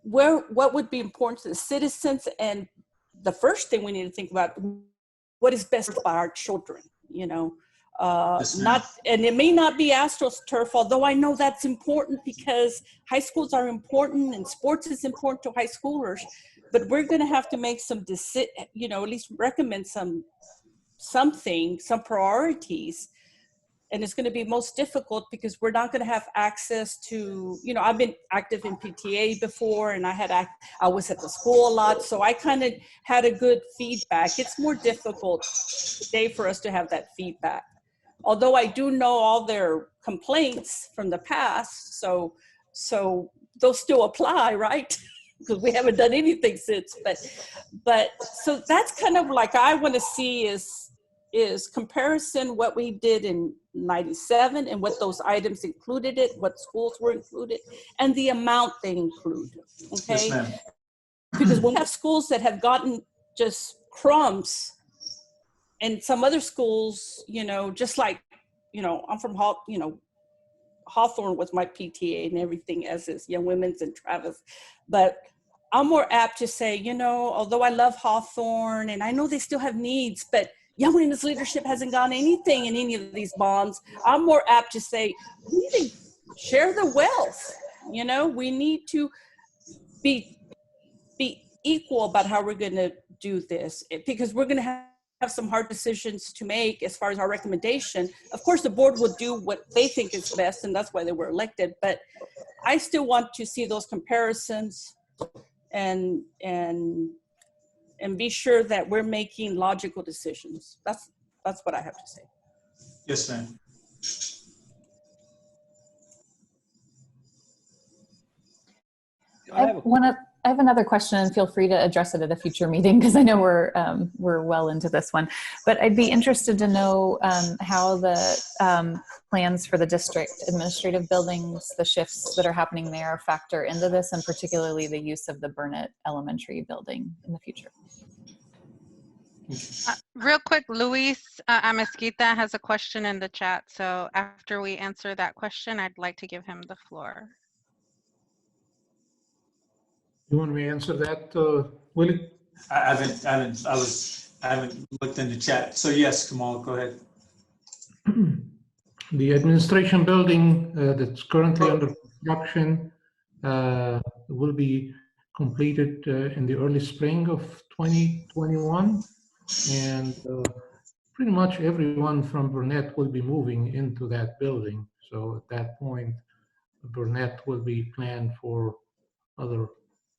important to the citizens. And the first thing we need to think about, what is best for our children, you know. And it may not be AstroTurf, although I know that's important because high schools are important and sports is important to high schoolers. But we're going to have to make some, you know, at least recommend some priorities. And it's going to be most difficult because we're not going to have access to, you know, I've been active in PTA before, and I was at the school a lot. So I kind of had a good feedback. It's more difficult today for us to have that feedback. Although I do know all their complaints from the past. So those still apply, right? Because we haven't done anything since, but so that's kind of like, I want to see is comparison what we did in '97 and what those items included it, what schools were included, and the amount they include, okay? Yes, Because when we have schools that have gotten just crumbs, and some other schools, you know, just like, you know, I'm from, you know, Hawthorne was my PTA and everything, as is Young Women's and Travis. But I'm more apt to say, you know, although I love Hawthorne and I know they still have needs, but Young Women's Leadership hasn't gotten anything in any of these bonds. I'm more apt to say, we need to share the wealth. You know, we need to be equal about how we're going to do this, because we're going to have some hard decisions to make as far as our recommendation. Of course, the board will do what they think is best, and that's why they were elected. But I still want to see those comparisons and be sure that we're making logical decisions. That's what I have to say. Yes, ma'am. I want to I have another question, and feel free to address it at a future meeting because I know we're well into this one. But I'd be interested to know how the plans for the district administrative buildings, the shifts that are happening there, factor into this, and particularly the use of the Burnett Elementary building in the future. Real quick, Luis Amezquita has a question in the chat. So after we answer that question, I'd like to give him the floor. You want me to answer that, Willie? I haven't looked in the chat. So yes, Kamal, go ahead. The administration building that's currently under construction will be completed in the early spring of 2021. And pretty much everyone from Burnett will be moving into that building. So at that point, Burnett will be planned for other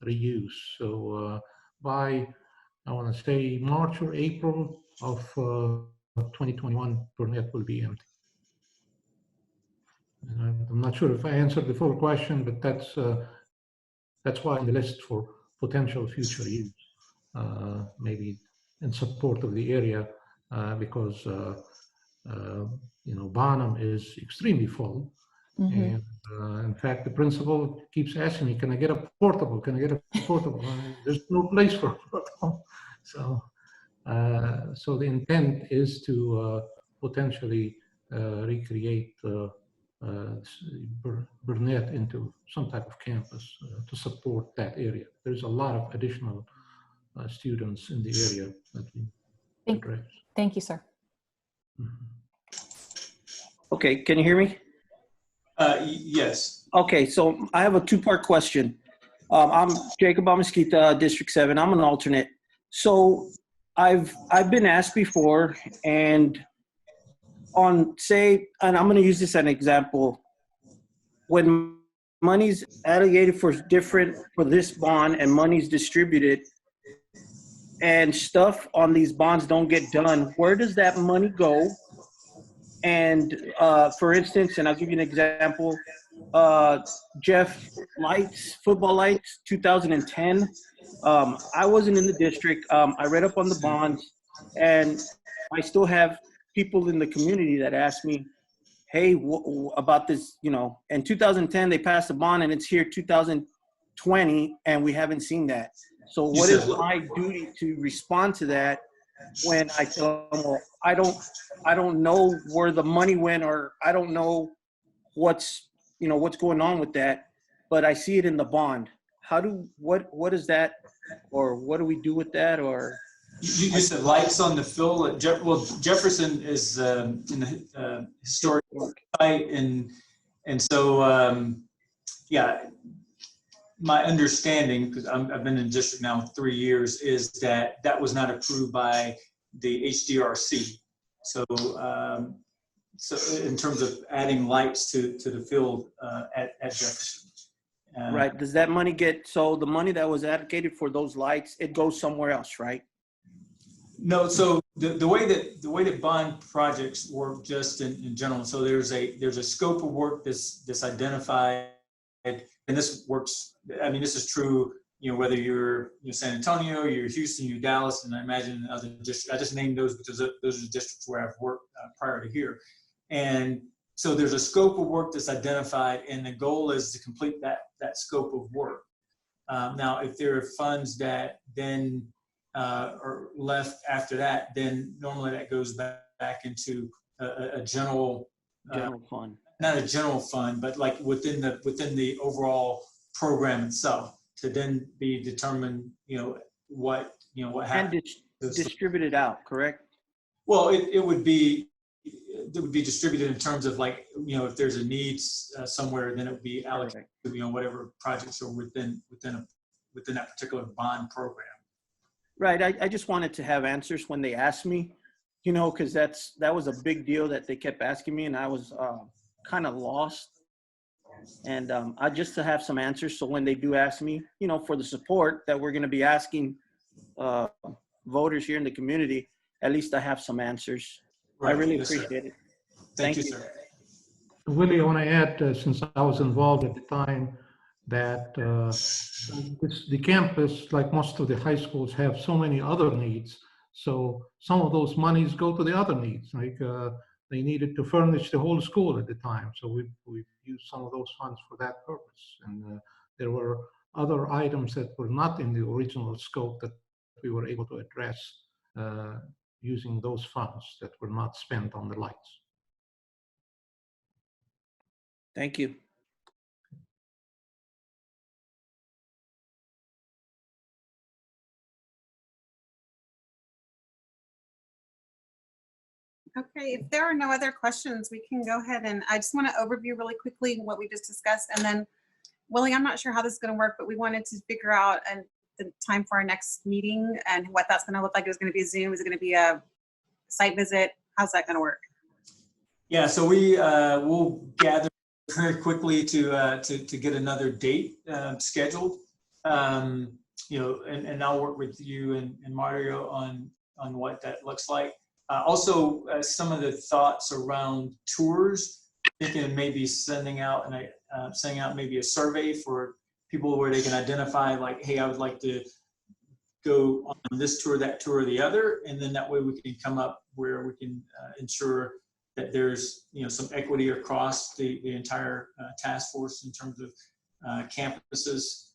reuse. So by, I want to say, March or April of 2021, Burnett will be empty. And I'm not sure if I answered the full question, but that's why on the list for potential future use, maybe in support of the area, because Bonham is extremely full. Mm-hmm. And in fact, the principal keeps asking me, can I get a portable? Can I get a portable? There's no place for a portable. So the intent is to potentially recreate Burnett into some type of campus to support that area. There's a lot of additional students in the area that we address. Thank you, sir. Mm-hmm. Okay, can you hear me? Yes. Okay, so I have a two-part question. I'm Jacob Amezquita, District 7. I'm an alternate. So I've been asked before, and and I'm going to use this as an example. When money's allocated for this bond and money's distributed, and stuff on these bonds don't get done, where does that money go? And for instance, and I'll give you an example, Jeff Lights, Football Lights, 2010. I wasn't in the district. I read up on the bonds, and I still have people in the community that ask me, hey, about this, in 2010, they passed a bond and it's here 2020, and we haven't seen that. So what is my duty to respond to that when I tell them, well, I don't know where the money went, or I don't know what's going on with that, but I see it in the bond. What is that, or what do we do with that? Or you said lights on the field. Well, Jefferson is in the historic site, and so yeah. My understanding, because I've been in the district now 3 years, is that was not approved by the HDRC. So, so in terms of adding lights to the field at Jefferson. Right. Does that money so the money that was allocated for those lights, it goes somewhere else, right? No. So the way that bond projects work, just in general. So there's a scope of work that's identified. And this works, I mean, this is true, whether you're San Antonio, you're Houston, you're Dallas, and I imagine other districts. I just named those because those are the districts where I've worked prior to here. And so there's a scope of work that's identified, and the goal is to complete that scope of work. Now, if there are funds that then are left after that, then normally that goes back into a general fund. Not a general fund, but like within the overall program itself, to then be determined, what happened. And distributed out, correct? Well, it would be distributed in terms of, like, if there's a need somewhere, then it would be allocated to, whatever projects are within that particular bond program. Right. I just wanted to have answers when they asked me, because that was a big deal that they kept asking me, and I was kind of lost, and I just to have some answers, so when they do ask me, for the support that we're going to be asking voters here in the community, at least I have some answers. Right. I really appreciate it. Thank you, sir. Willie, I want to add, since I was involved at the time, that the campus, like most of the high schools, have so many other needs. So some of those monies go to the other needs, like they needed to furnish the whole school at the time. So we've used some of those funds for that purpose. And there were other items that were not in the original scope that we were able to address using those funds that were not spent on the lights. Thank you. Okay, if there are no other questions, we can go ahead, and I just want to overview really quickly what we just discussed. And then, Willie, I'm not sure how this is going to work, but we wanted to figure out the time for our next meeting and what that's going to look like. Is it going to be Zoom? Is it going to be a site visit? How's that going to work? Yeah, so we will gather very quickly to get another date scheduled. And I'll work with you and Mario on what that looks like. Also, some of the thoughts around tours, thinking maybe sending out maybe a survey for people where they can identify, like, hey, I would like to go on this tour, that tour, or the other, and then that way we can come up where we can ensure that there's some equity across the entire task force in terms of campuses,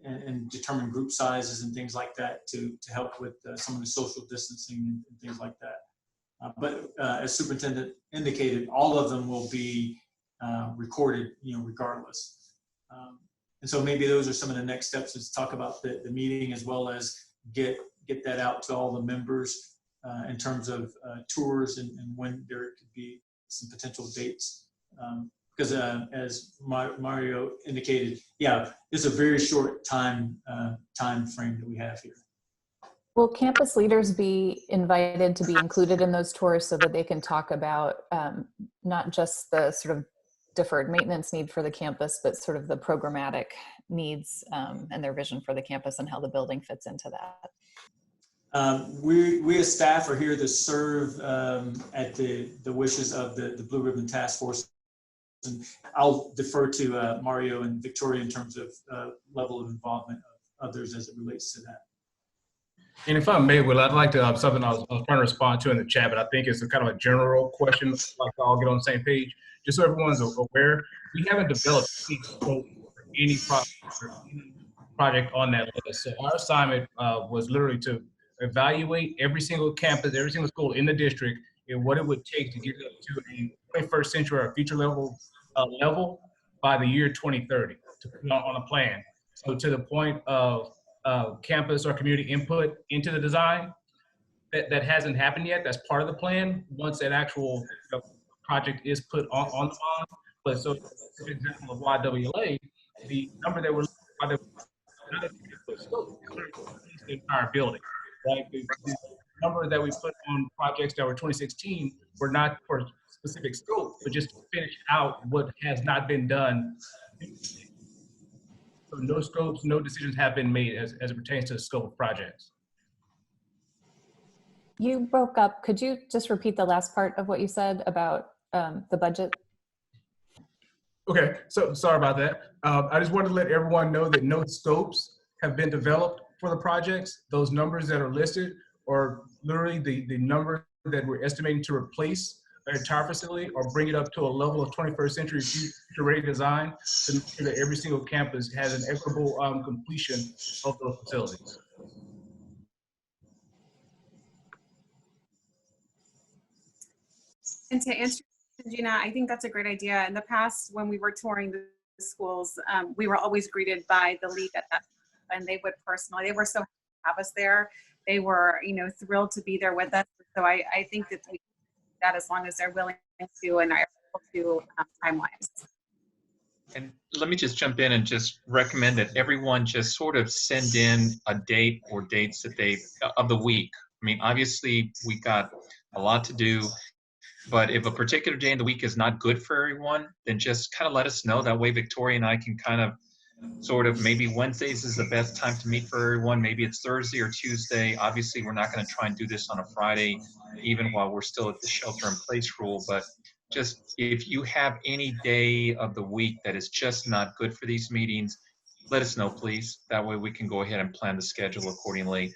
and determine group sizes and things like that to help with some of the social distancing and things like that. But as Superintendent indicated, all of them will be recorded, regardless. And so maybe those are some of the next steps, is talk about the meeting, as well as get that out to all the members in terms of tours and when there could be some potential dates. Because as Mario indicated, yeah, it's a very short time frame that we have here. Will campus leaders be invited to be included in those tours so that they can talk about not just the sort of deferred maintenance need for the campus, but sort of the programmatic needs and their vision for the campus and how the building fits into that? We as staff are here to serve at the wishes of the Blue Ribbon Task Force. And I'll defer to Mario and Victoria in terms of level of involvement of others as it relates to that. And if I may, Will, I'd like to something I was trying to respond to in the chat, but I think it's a kind of a general question, like I'll get on the same page. Just so everyone's aware, we haven't developed any scope for any project on that list. So our assignment was literally to evaluate every single campus, every single school in the district, and what it would take to get up to a 21st century or future level by the year 2030 to put on a plan. So to the point of campus or community input into the design, that hasn't happened yet. That's part of the plan once that actual project is put on the bond. But so, for example, of YWLA, the number that we're looking at is the entire building, right? The number that we put on projects that were 2016 were not for specific scope, but just to finish out what has not been done. So no scopes, no decisions have been made as it pertains to the scope of projects. You broke up. Could you just repeat the last part of what you said about the budget? Okay, so sorry about that. I just wanted to let everyone know that no scopes have been developed for the projects. Those numbers that are listed are literally the number that we're estimating to replace the entire facility or bring it up to a level of 21st century future ready design to make sure that every single campus has an equitable completion of those facilities. And to answer your question, Gina, I think that's a great idea. In the past, when we were touring the schools, we were always greeted by the lead at that, and they would personally, they were so happy to have us there. They were, thrilled to be there with us. So I think that we do that as long as they're willing to and are able to time-wise. And let me just jump in and just recommend that everyone just sort of send in a date or dates that of the week. I mean, obviously we got a lot to do, but if a particular day in the week is not good for everyone, then just kind of let us know. That way Victoria and I can kind of sort of, maybe Wednesdays is the best time to meet for everyone. Maybe it's Thursday or Tuesday. Obviously, we're not going to try and do this on a Friday, even while we're still at the shelter in place rule, but just if you have any day of the week that is just not good for these meetings, let us know, please. That way we can go ahead and plan the schedule accordingly.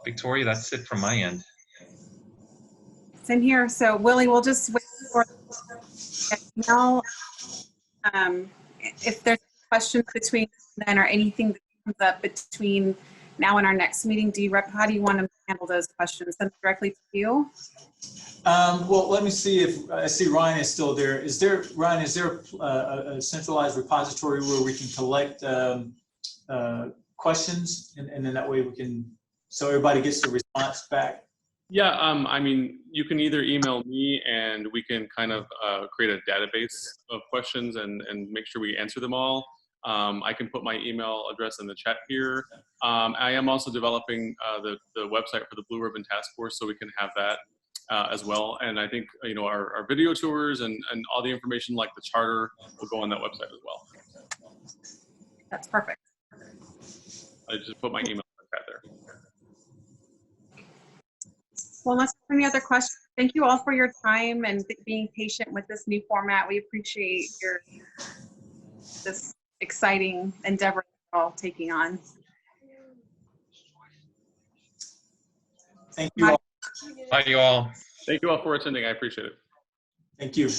Victoria, that's it from my end. Same here. So Willie, we'll just wait for email. If there's questions between then or anything that comes up between now and our next meeting, how do you want to handle those questions? Send them directly to you? Well, let me see if I see Ryan is still there. Ryan, is there a centralized repository where we can collect questions and then that way we can, so everybody gets the response back? Yeah, I mean, you can either email me and we can kind of create a database of questions and make sure we answer them all. I can put my email address in the chat here. I am also developing the website for the Blue Ribbon Task Force, so we can have that as well. And I think, you know, our video tours and all the information like the charter will go on that website as well. That's perfect. I just put my email in the chat there. Well, unless there's any other questions, thank you all for your time and being patient with this new format. We appreciate this exciting endeavor you're all taking on. Thank you all. Bye, you all. Thank you all for attending. I appreciate it. Thank you.